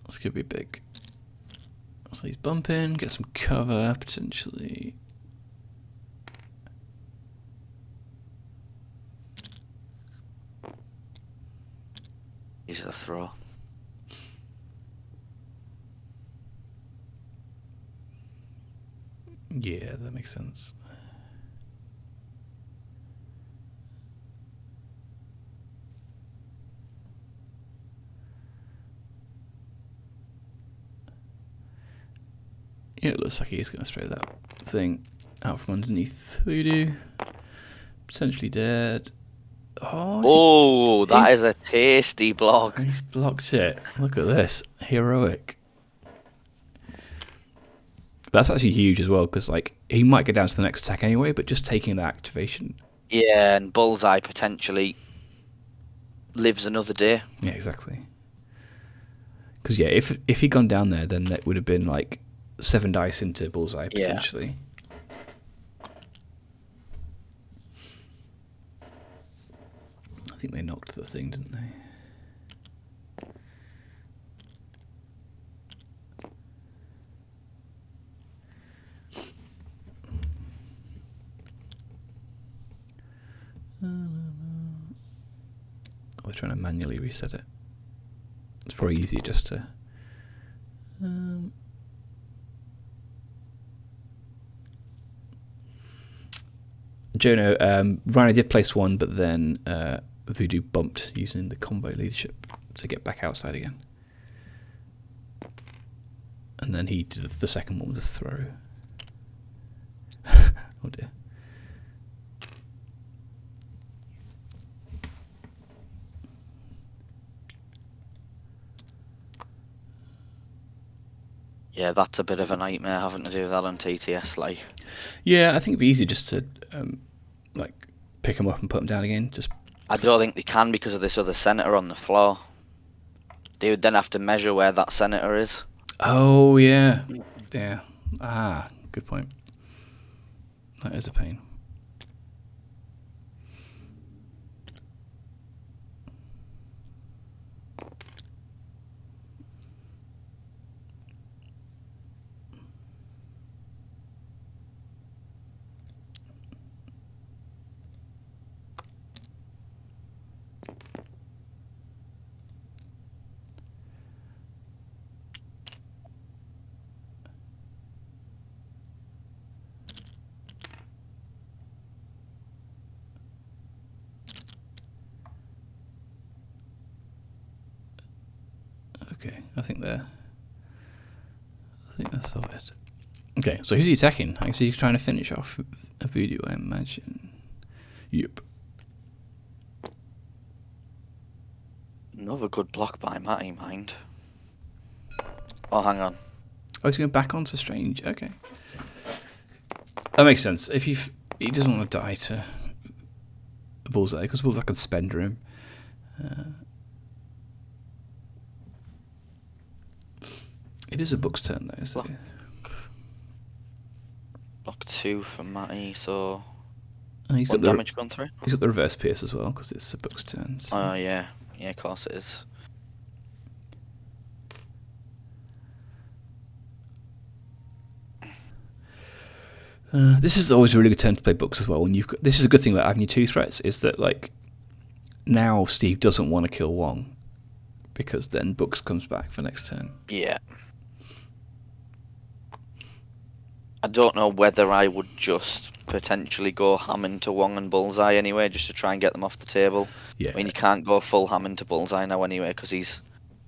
this could be big. So he's bumping, get some cover potentially. He's a throw. Yeah, that makes sense. Yeah, it looks like he's going to throw that thing out from underneath Voodoo. Potentially dead. Oh, that is a tasty block. He's blocked it. Look at this. Heroic. That's actually huge as well, because like he might get down to the next attack anyway, but just taking that activation. Yeah, and Bullseye potentially lives another day. Yeah, exactly. Because yeah, if he'd gone down there, then that would have been like 7 dice into Bullseye potentially. I think they knocked the thing, didn't they? They're trying to manually reset it. It's probably easier just to... Jono, Rhino did place 1, but then Voodoo bumped using the combo leadership to get back outside again. And then he did the second one with a throw. Oh dear. Yeah, that's a bit of a nightmare having to do that on TTS. Like, Yeah, I think it'd be easy just to like pick them up and put them down again. Just I don't think they can because of this other senator on the floor. They would then have to measure where that senator is. oh yeah, good point. That is a pain. Okay, I think that's all it. Okay, so who's he attacking? Actually, he's trying to finish off a video, I imagine. Yep. Another good block by Matty, mind. Oh, hang on. Oh, he's going back onto Strange. Okay, that makes sense. If he doesn't want to die to Bullseye, because Bullseye can spender him. It is a book's turn though, so. Block 2 for Matty, so He's one got damage gone through. He's got the reverse pierce as well because it's a book's turn. So. Oh yeah, of course it is. This is always a really good turn to play books as well. When this is a good thing about having your 2 threats is that like now Steve doesn't want to kill Wong because then books comes back for next turn. Yeah. I don't know whether I would just potentially go Hammond to Wong and Bullseye anyway, just to try and get them off the table. Yeah. I mean, you can't go full Hammond to Bullseye now anyway, because he's,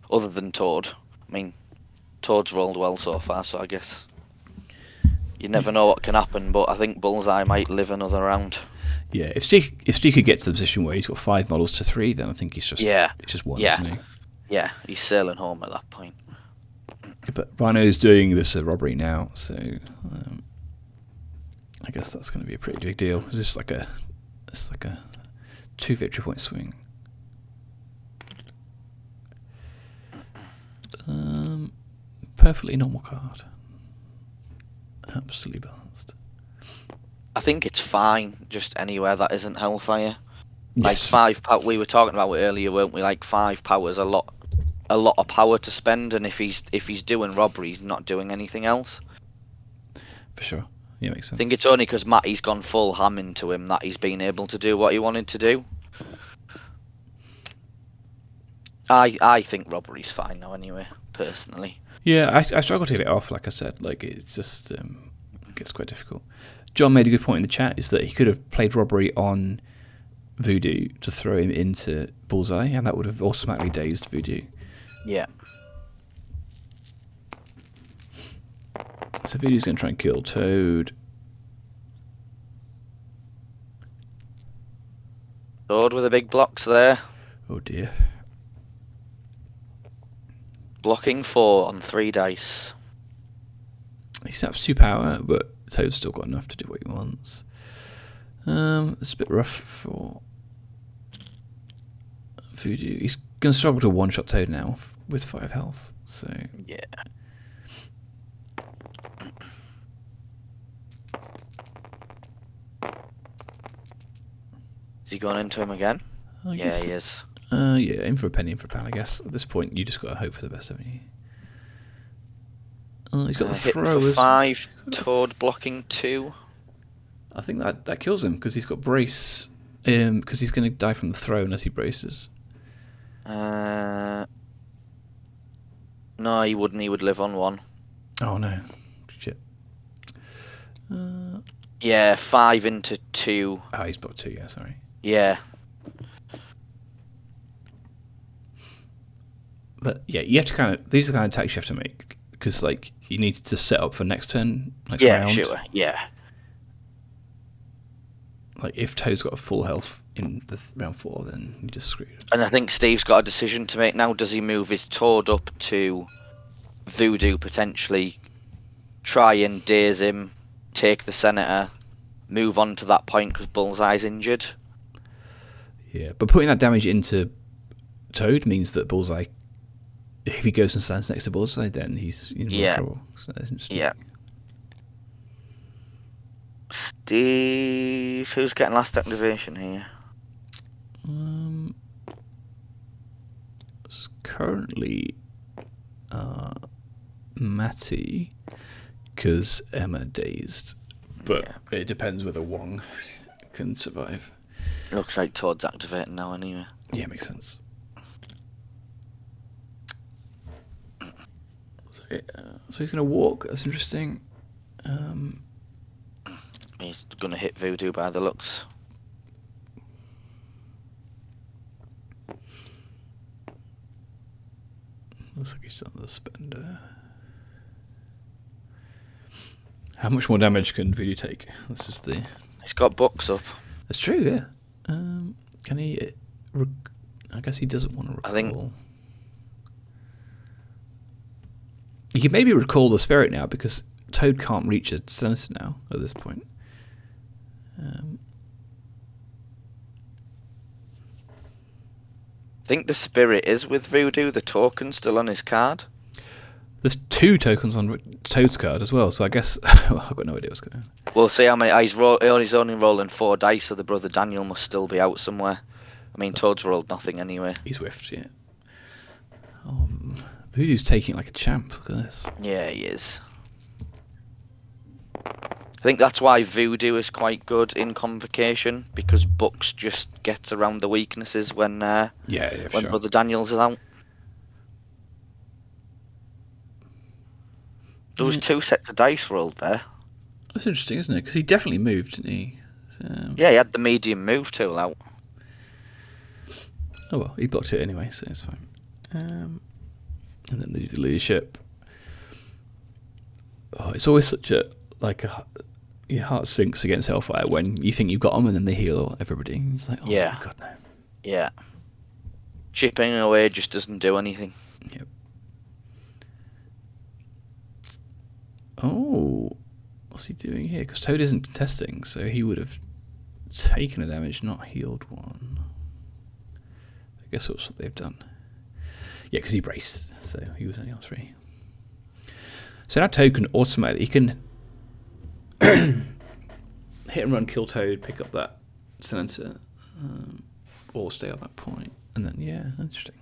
other than Toad, I mean, Toad's rolled well so far, so I guess you never know what can happen, but I think Bullseye might live another round. Yeah, if Steve could get to the position where he's got 5 models to 3, then I think he's just it's just 1, isn't he? Yeah, he's sailing home at that point. But Rhino's doing this robbery now, so I guess that's going to be a pretty big deal. It's like a 2 victory point swing. Perfectly normal card. Absolutely balanced. I think it's fine, just anywhere that isn't Hellfire. Like Yes. 5 power, we were talking about it earlier, weren't we? Like 5 power's a lot of power to spend, and if he's doing robbery, he's not doing anything else. For sure. Yeah, makes sense. I think it's only because Matty's gone full ham into him that he's been able to do what he wanted to do. I think robbery's fine now anyway, personally. Yeah, I struggle to get it off, like I said. Like, it's just it gets quite difficult. John made a good point in the chat, is that he could have played robbery on Voodoo to throw him into Bullseye, and that would have automatically dazed Voodoo. Yeah. So Voodoo's going to try and kill Toad. Toad with the big blocks there. Oh dear. Blocking 4 on 3 dice. He snaps 2 power, but Toad's still got enough to do what he wants. It's a bit rough for Voodoo. He's going to struggle to one-shot Toad now with 5 health. So Yeah. Is he going into him again? Yeah, he is. Yeah, in for a penny, in for a pound, I guess. At this point, you just got to hope for the best, haven't you? He's got the Hit throw. for 5, Toad blocking 2. I think that kills him because he's got brace. Because he's going to die from the throw unless he braces. No, he wouldn't. He would live on 1. Oh no, shit. Yeah, 5 into 2. Oh, he's blocked 2. Yeah, sorry. Yeah. But yeah, you have to these are the kind of attacks you have to make because like you need to set up for next turn, next round. Yeah, sure. Yeah. Like if Toad's got a full health in the round 4, then you just screwed. And I think Steve's got a decision to make now. Does he move his Toad up to Voodoo potentially try and daze him, take the Senator, move on to that point because Bullseye's injured. Yeah, but putting that damage into Toad means that Bullseye, if he goes and stands next to Bullseye, then he's in more trouble. So that's interesting. Yeah. Steve, who's getting last activation here? It's currently Matty, because Emma dazed. But it depends whether Wong can survive. Looks like Toad's activating now anyway. Yeah, makes sense. So he's going to walk. That's interesting. He's going to hit Voodoo by the looks. Looks like he's on the spender. How much more damage can Voodoo take? That's just the... He's got books up. That's true, yeah. Can he... I guess he doesn't want to recall. I think... You can maybe recall the spirit now, because Toad can't reach a senator now, at this point. I think the spirit is with Voodoo, the token's still on his card. There's 2 tokens on Toad's card as well, so I guess... I've got no idea what's going on. We'll see how many... He's only rolling 4 dice, so the brother Daniel must still be out somewhere. I mean, Toad's rolled nothing anyway. He's whiffed, yeah. Voodoo's taking it like a champ, look at this. Yeah, he is. I think that's why Voodoo is quite good in Convocation, because Bucks just gets around the weaknesses when when sure. Brother Daniels is out. There was 2 sets of dice rolled there. That's interesting, isn't it? Because he definitely moved, didn't he? So... Yeah, he had the medium move tool out. Oh well, he blocked it anyway, so it's fine. And then they do the leadership. Oh, it's always such a your heart sinks against Hellfire when you think you've got them and then they heal everybody. It's like, oh Yeah. my god, no. Yeah. Chipping away just doesn't do anything. Yep. Oh, what's he doing here? Because Toad isn't contesting, so he would have taken a damage, not healed one. I guess that's what they've done. Yeah, because he braced, so he was only on 3. So now Toad can automatically... He can hit and run, kill Toad, pick up that senator, or stay on that point. And then, yeah, interesting.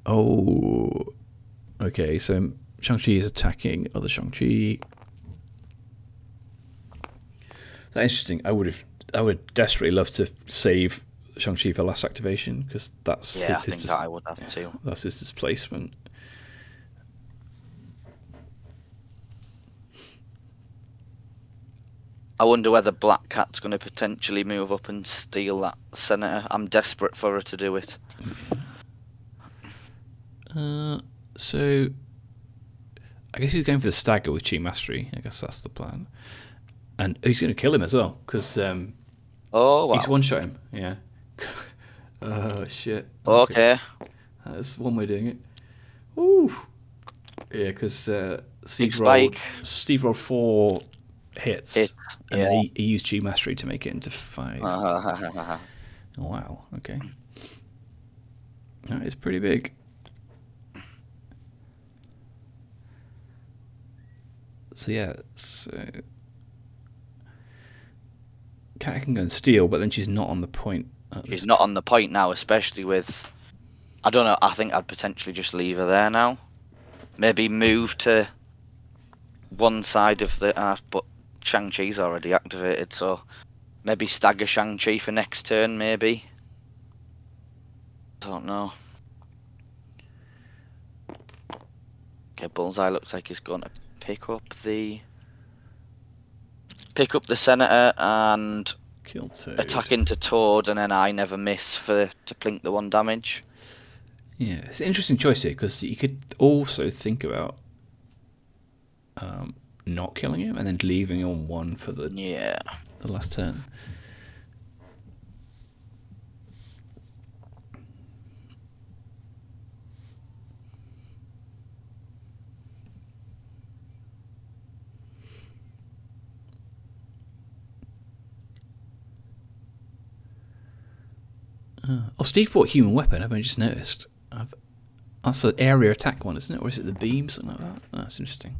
Oh, okay, so Shang-Chi is attacking other Shang-Chi. That's interesting. I would desperately love to save Shang-Chi for last activation, because that's I think that I would have too. That's his displacement. I wonder whether Black Cat's going to potentially move up and steal that senator. I'm desperate for her to do it. So I guess he's going for the stagger with Chi Mastery. I guess that's the plan. And he's going to kill him as well, because Oh, wow. he's one-shot him. Yeah. Oh, shit. Okay. That's one way of doing it. Ooh. Yeah, because Steve rolled 4 hits, and then he used Chi Mastery to make it into 5. Wow, okay. That is pretty big. So yeah, Cat can go and steal, but then she's not on the point. She's not on the point now, especially with... I don't know, I think I'd potentially just leave her there now. Maybe move to one side of the... but Shang-Chi's already activated, so... Maybe stagger Shang-Chi for next turn, maybe. Don't know. Okay, Bullseye looks like he's going to pick up the senator and kill Toad. Attack into Toad, and then I never miss to plink the 1 damage. Yeah, it's an interesting choice here, because you could also think about not killing him and then leaving on 1 for the last turn. Steve bought human weapon. I've only just noticed. That's an area attack one, isn't it? Or is it the beam, something like that? Oh, that's interesting.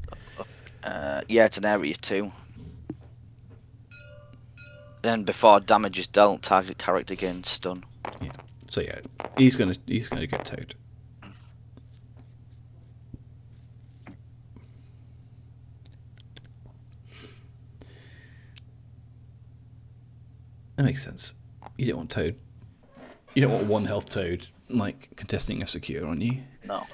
Yeah, it's an area 2. Then before damage is dealt, target character gains stun. Yeah. So yeah, he's gonna get towed. That makes sense. You don't want Toad. You don't want 1 health Toad like contesting a secure on you. No.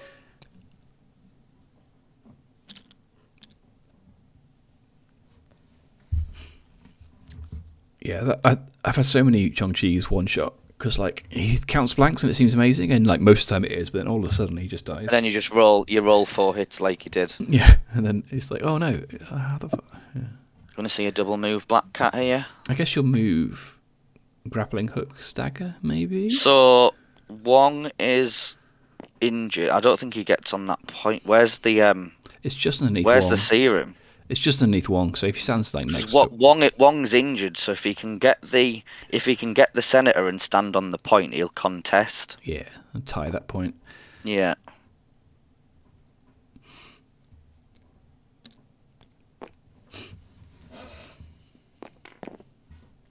Yeah, I've had so many Chong-Chi's one shot because like he counts blanks and it seems amazing, and like most of the time it is, but then all of a sudden he just dies. And then you roll 4 hits like you did. Yeah, and then it's like, oh no, how the fuck? Yeah. Gonna see a double move Black Cat here. I guess you'll move grappling hook stagger maybe. So Wong is injured. I don't think he gets on that point. Where's the It's just underneath. Where's Wong. the serum? It's just underneath Wong. So if he stands like next What to Wong's injured, so if he can get the senator and stand on the point, he'll contest. yeah, and tie that point. Yeah.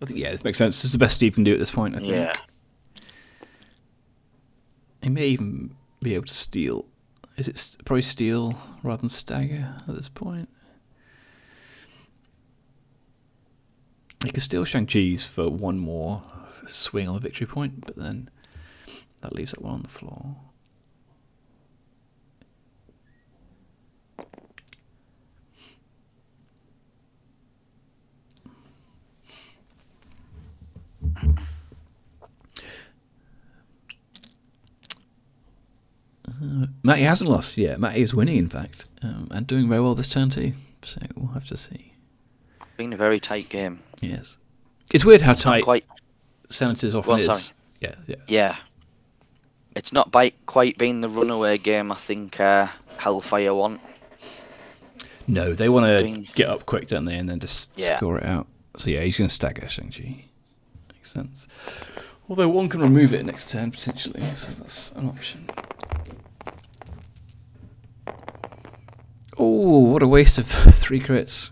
I think this makes sense. It's the best Steve can do at this point. I think. Yeah. He may even be able to steal. Is it probably steal rather than stagger at this point? He could steal Shang-Chi's for 1 more swing on the victory point, but then that leaves that one on the floor. Matty hasn't lost yet. Matty is winning, in fact, and doing very well this turn too. So we'll have to see. Been a very tight game. Yes, it's weird how It's not tight quite. Senators often Well, is. sorry. Yeah. Yeah. It's not quite been the runaway game I think Hellfire want. No, they want to get up quick, don't they, and then just score it out. So yeah, he's going to stagger Shang-Chi. Makes sense. Although one can remove it next turn potentially, so that's an option. Oh, what a waste of 3 crits.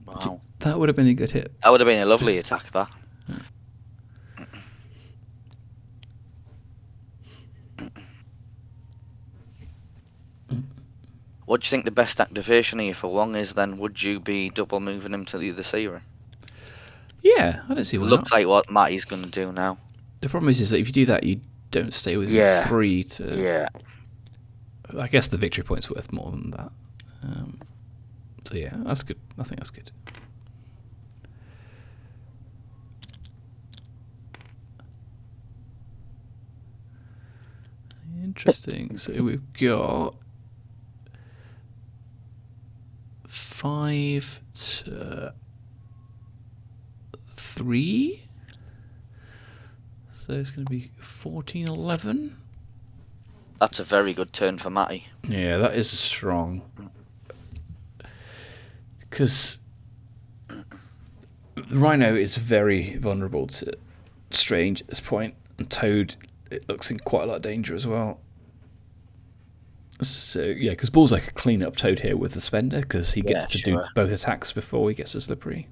Wow. That would have been a good hit. That would have been a lovely attack, that. What do you think the best activation here for Wong is then? Would you be double moving him to the other serum? Yeah, I don't see why Looks not. like what Matty's going to do now. The problem is that if you do that, you don't stay within 3 to... Yeah. I guess the victory point's worth more than that. So yeah, that's good. I think that's good. Interesting. So we've got 5 to 3. So it's going to be 14-11. That's a very good turn for Matty. Yeah, that is strong. Because Rhino is very vulnerable to Strange at this point, and Toad, it looks in quite a lot of danger as well. So yeah, because Bullseye could clean up Toad here with the Spender, because he gets to do both attacks before he gets to Slippery.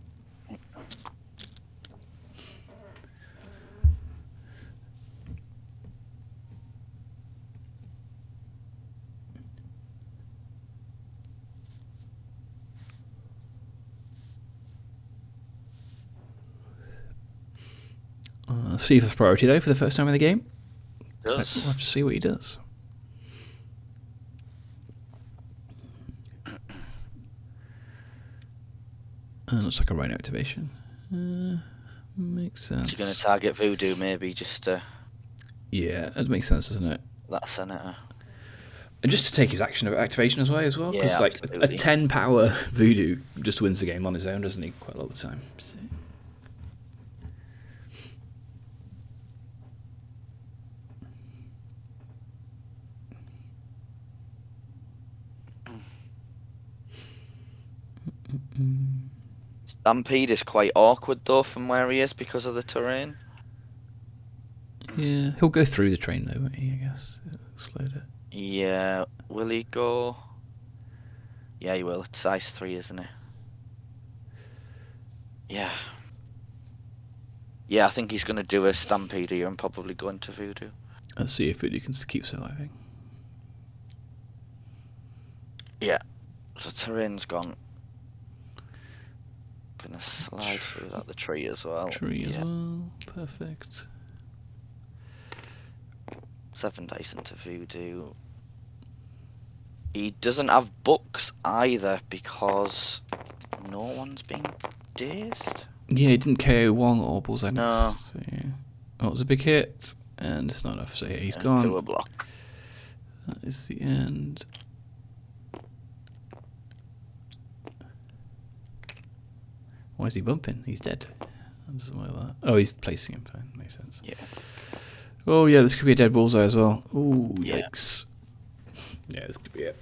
Steve has priority though for the first time in the game. So we'll have to see what he does. Looks like a Rhino activation. Makes sense. He's going to target Voodoo maybe just to... Yeah, it makes sense, doesn't it? That Senator. And just to take his action of activation as well, because Yeah, like a 10 power Voodoo just wins the game on his own, doesn't he? Quite a lot of the time. So. Stampede is quite awkward though from where he is because of the terrain. Yeah, he'll go through the train though, won't he? I guess. Slowed it. Yeah, will he go? Yeah, he will. It's size 3, isn't it? Yeah. Yeah, I think he's going to do a Stampede here and probably go into Voodoo. Let's see if Voodoo can keep surviving. Yeah. So terrain's gone. Gonna slide through that, the tree as well. Tree as well. Perfect. 7 dice into Voodoo. He doesn't have books either because no one's been dazed. Yeah, he didn't KO one or bullseye. No. So, yeah. Oh, it was a big hit, and it's not enough. So yeah, he's And gone. power block. That is the end. Why is he bumping? He's dead. Something like that. Oh, he's placing him. Fine, makes sense. Yeah. Oh yeah, this could be a dead bullseye as well. Ooh, Yeah. yikes. Yeah, this could be it.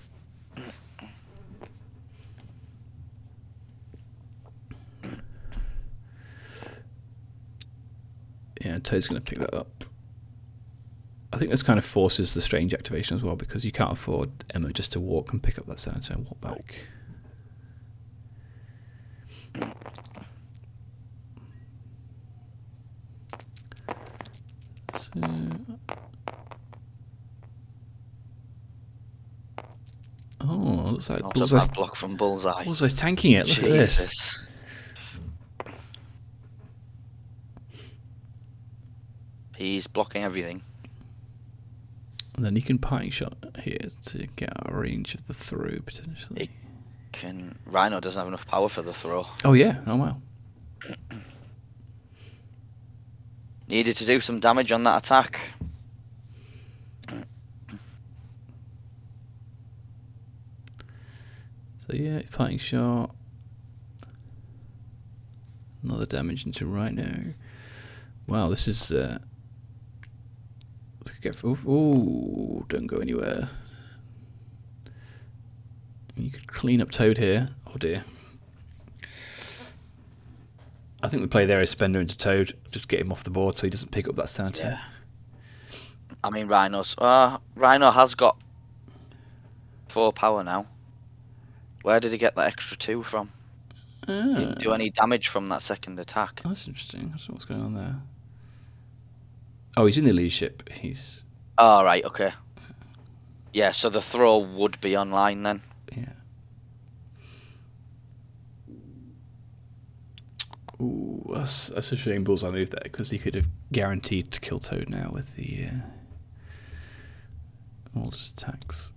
Yeah, Toad's going to pick that up. I think this kind of forces the strange activation as well because you can't afford Emma just to walk and pick up that senator and walk back. So, oh, looks like Not a bad block from Bullseye. Bullseye's tanking it. Look at this. He's blocking everything. And then he can parting shot here to get out of range of the throw potentially. Rhino doesn't have enough power for the throw. Oh yeah. Oh wow. Needed to do some damage on that attack. So yeah, parting shot. Another damage into Rhino. Wow, this is. Oh, don't go anywhere. You could clean up Toad here. Oh dear. I think the play there is Spender into Toad, just get him off the board so he doesn't pick up that senator. Yeah. I mean, Rhino has got 4 power now. Where did he get that extra 2 from? He didn't do any damage from that second attack. Oh, that's interesting. I don't know what's going on there. Oh, he's in the leadership. He's. Oh, right, okay. Yeah, so the throw would be online then. Yeah. Ooh, that's a shame Bullseye moved there because he could have guaranteed to kill Toad now with the all just attacks.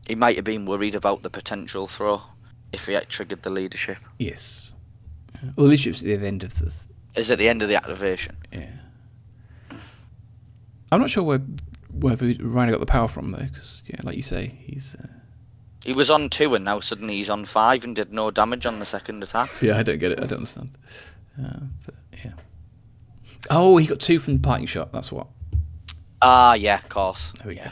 He might have been worried about the potential throw if he had triggered the leadership. Yes. Well, the leadership's at the end of the. Is at the end of the activation. Yeah. I'm not sure where Rhino got the power from though, because yeah, like you say, he's. He was on 2 and now suddenly he's on 5 and did no damage on the second attack. Yeah, I don't get it. I don't understand. But yeah. Oh, he got 2 from the parting shot. That's what. Ah, yeah, of course. There we go.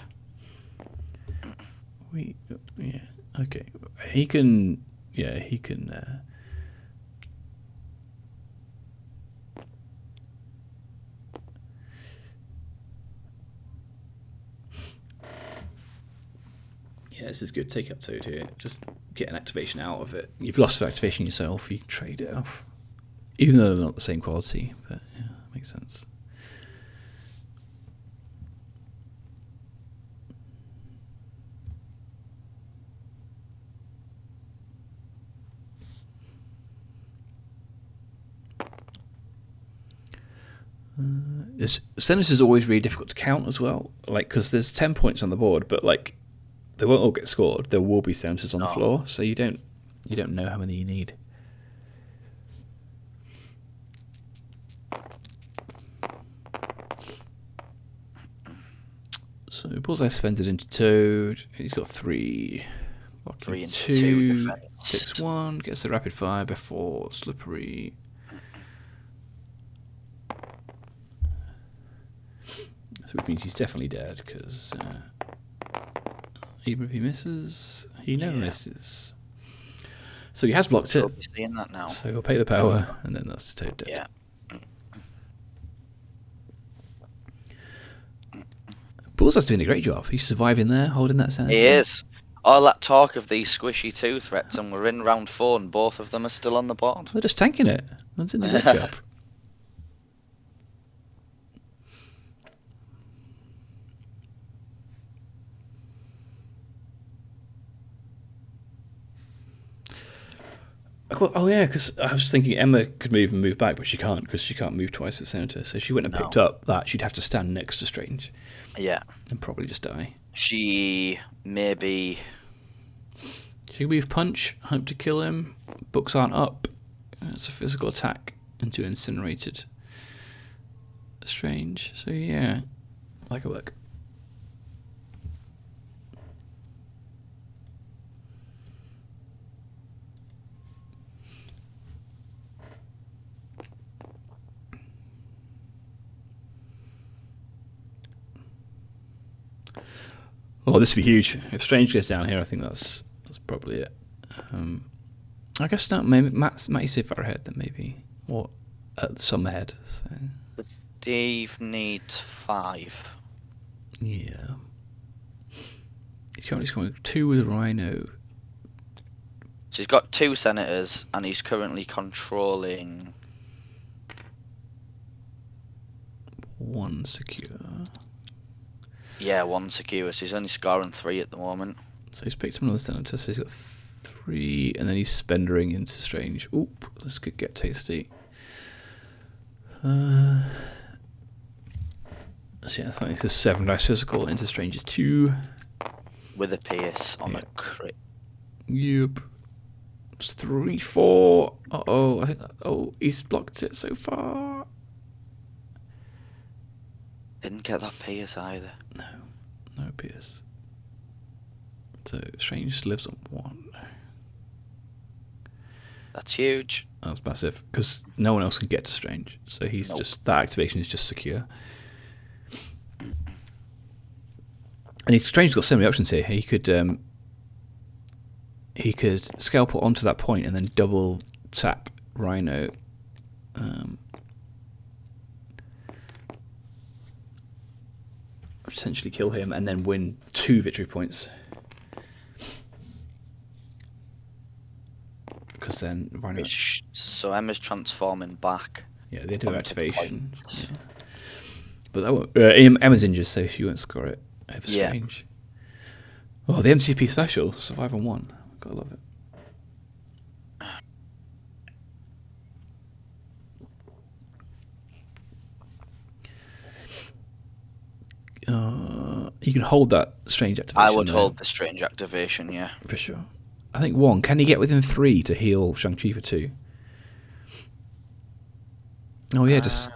Yeah. Okay. He can. Yeah, he can. Yeah, this is good. Take out Toad here. Just get an activation out of it. You've lost an activation yourself. You can trade it off. Even though they're not the same quality. But yeah, makes sense. This Senators is always really difficult to count as well. Like, because there's 10 points on the board, but like, they won't all get scored. There will be Senators on the floor, so you don't know how many you need. So Bullseye suspended into Toad. He's got 3. 3 into 2. Takes 1. Gets the rapid fire before Slippery. Which means he's definitely dead, because even if he misses, he never misses. So he has blocked So it. we'll be seeing that now. So he'll pay the power, and then that's Toad dead. Yeah. Bullseye's doing a great job. He's surviving there, holding that sanity. He is. All that talk of these squishy 2 threats, and we're in round 4, and both of them are still on the board. They're just tanking it. They're doing a great job. Oh yeah, because I was thinking Emma could move and move back, but she can't because she can't move twice at Senator. So she went and picked up that. She'd have to stand next to Strange. Yeah. And probably just die. She maybe... She can move punch, hope to kill him. Books aren't up. It's a physical attack into incinerated Strange. So yeah, that could work. Oh, this would be huge. If Strange goes down here, I think that's probably it. I guess not. Maybe Matty safe far ahead then maybe, or some ahead. So. Steve needs 5. Yeah. He's currently scoring 2 with a Rhino. So he's got 2 senators, and he's currently controlling 1 secure. Yeah, 1 secure. So he's only scoring 3 at the moment. So he's picked up another senator. So he's got 3, and then he's spendering into Strange. Oop, this could get tasty. So yeah, I think this is 7 dice physical into Strange's 2. With a Pierce on a crit. Yep. It's 3, 4. Uh-oh, I think... Oh, he's blocked it so far. Didn't get that Pierce either. No Pierce. So Strange lives on 1. That's huge. That's massive, because no one else can get to Strange. So he's just... That activation is just secure. And Strange's got so many options here. He could scalpel onto that point and then double tap Rhino. Potentially kill him and then win 2 victory points. Because then Rhino... So Emma's transforming back. Yeah, they do activation. Yeah. But that won't, Emma's injured, so she won't score it over Strange. Oh, the MCP special, survive on 1. Gotta love it. You can hold that Strange activation. I would hold the Strange activation, yeah. For sure. I think 1. Can he get within 3 to heal Shang-Chi for 2? Oh, yeah, just...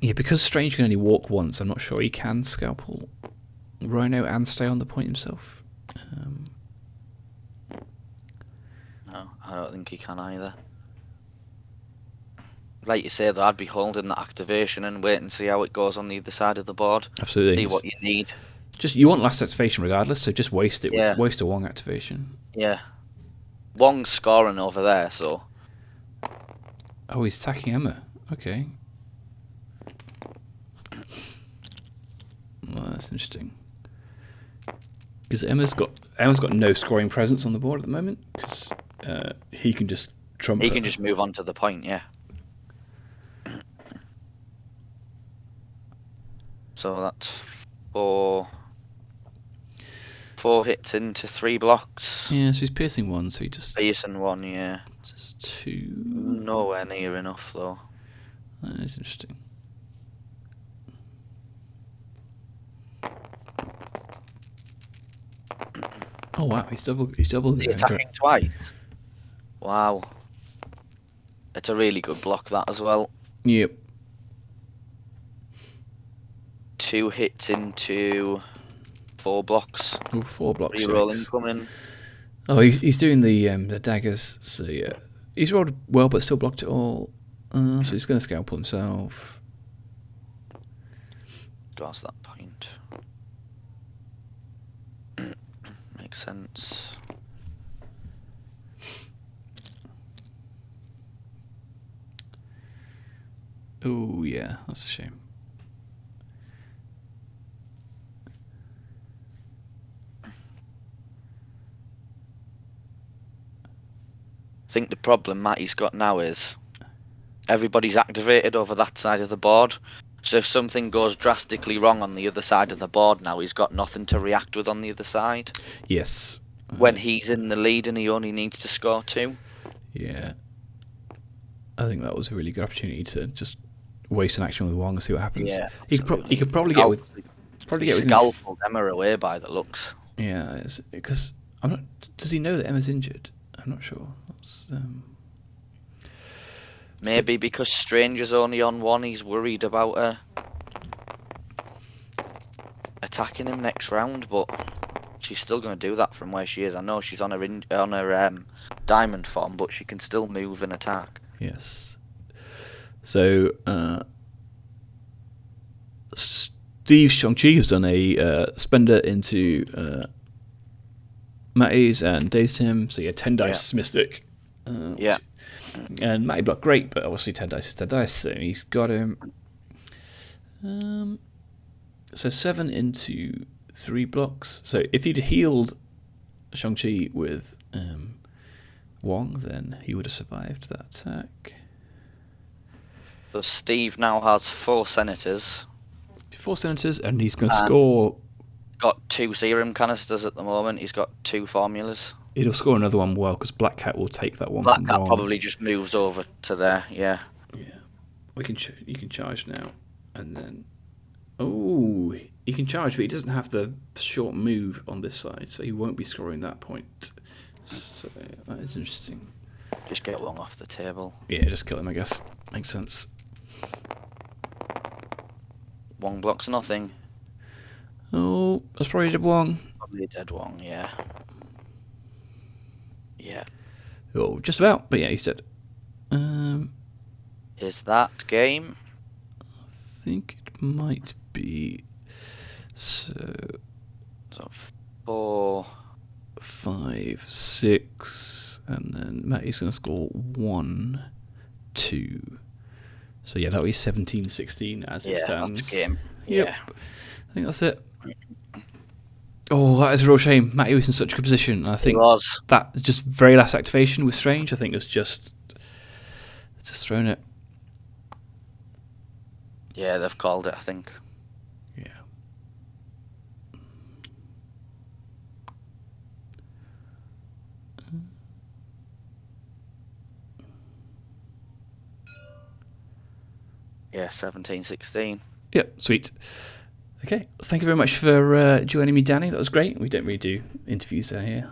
Yeah, because Strange can only walk once, I'm not sure he can scalpel Rhino and stay on the point himself. No, I don't think he can either. Like you say, though, I'd be holding the activation and wait and see how it goes on the other side of the board. Absolutely. See what you need. You want last activation regardless, so just waste it. Yeah. Waste a Wong activation. Yeah. Wong's scoring over there, so... Oh, he's attacking Emma. Okay. Well, that's interesting. Because Emma's got no scoring presence on the board at the moment, because he can just trump her. He can just move on to the point, yeah. So that's 4 hits into 3 blocks. Yeah, so he's piercing 1, so he just... Piercing 1, yeah. Just 2... Nowhere near enough, though. That is interesting. Oh wow, he's doubled. Is he attacking twice? Wow. It's a really good block, that, as well. Yep. 2 hits into 4 blocks. Oh, 4 blocks. Reroll incoming. Oh, he's doing the daggers. So yeah, he's rolled well, but still blocked it all. So he's going to scalpel himself. to ask that point. Makes sense. Oh yeah, that's a shame. I think the problem Matty's got now is everybody's activated over that side of the board. So if something goes drastically wrong on the other side of the board now, he's got nothing to react with on the other side. Yes. When he's in the lead and he only needs to score 2. Yeah. I think that was a really good opportunity to just waste an action with Wong and see what happens. Yeah, he could probably get with. Scalpel Emma away by the looks. Yeah, because I'm not. Does he know that Emma's injured? I'm not sure. That's, Maybe because Stranger's only on 1, he's worried about her attacking him next round, but she's still going to do that from where she is. I know she's on her diamond form, but she can still move and attack. Yes. So Steve Shang-Chi has done a spender into Matty's and dazed him. So yeah, 10 dice Mystic. Yeah. And Matty blocked great, but obviously 10 dice is 10 dice, so he's got him. So 7 into 3 blocks. So if he'd healed Shang-Chi with Wong, then he would have survived that attack. So Steve now has 4 senators. 4 senators, and he's going to score. Got 2 serum canisters at the moment. He's got 2 formulas. He'll score another one well because Black Cat will take that one. Black Cat probably just moves over to there. Yeah. Yeah. You can charge now, and then he can charge, but he doesn't have the short move on this side, so he won't be scoring that point. So that is interesting. Just get one off the table. Yeah, just kill him, I guess. Makes sense. Wong blocks nothing. Oh, that's probably a dead Wong. Probably a dead Wong, yeah. Yeah. Oh, just about, but yeah, he's dead. Is that game? I think it might be. So 4, 5, 6, and then Matty's going to score 1, 2. So yeah, that'll be 17-16 as it stands. That's a game. Yep. Yeah. I think that's it. Oh, that is a real shame. Matty was in such a good position. I think that just very last activation was strange. I think it's just thrown it. Yeah, they've called it, I think. Yeah. Yeah, 17-16. Yep, sweet. Okay, thank you very much for joining me, Danny. That was great. We don't really do interviews here.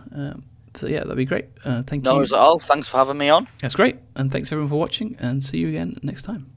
So yeah, that'd be great. Thank you. No worries at all. Thanks for having me on. That's great. And thanks everyone for watching, and see you again next time.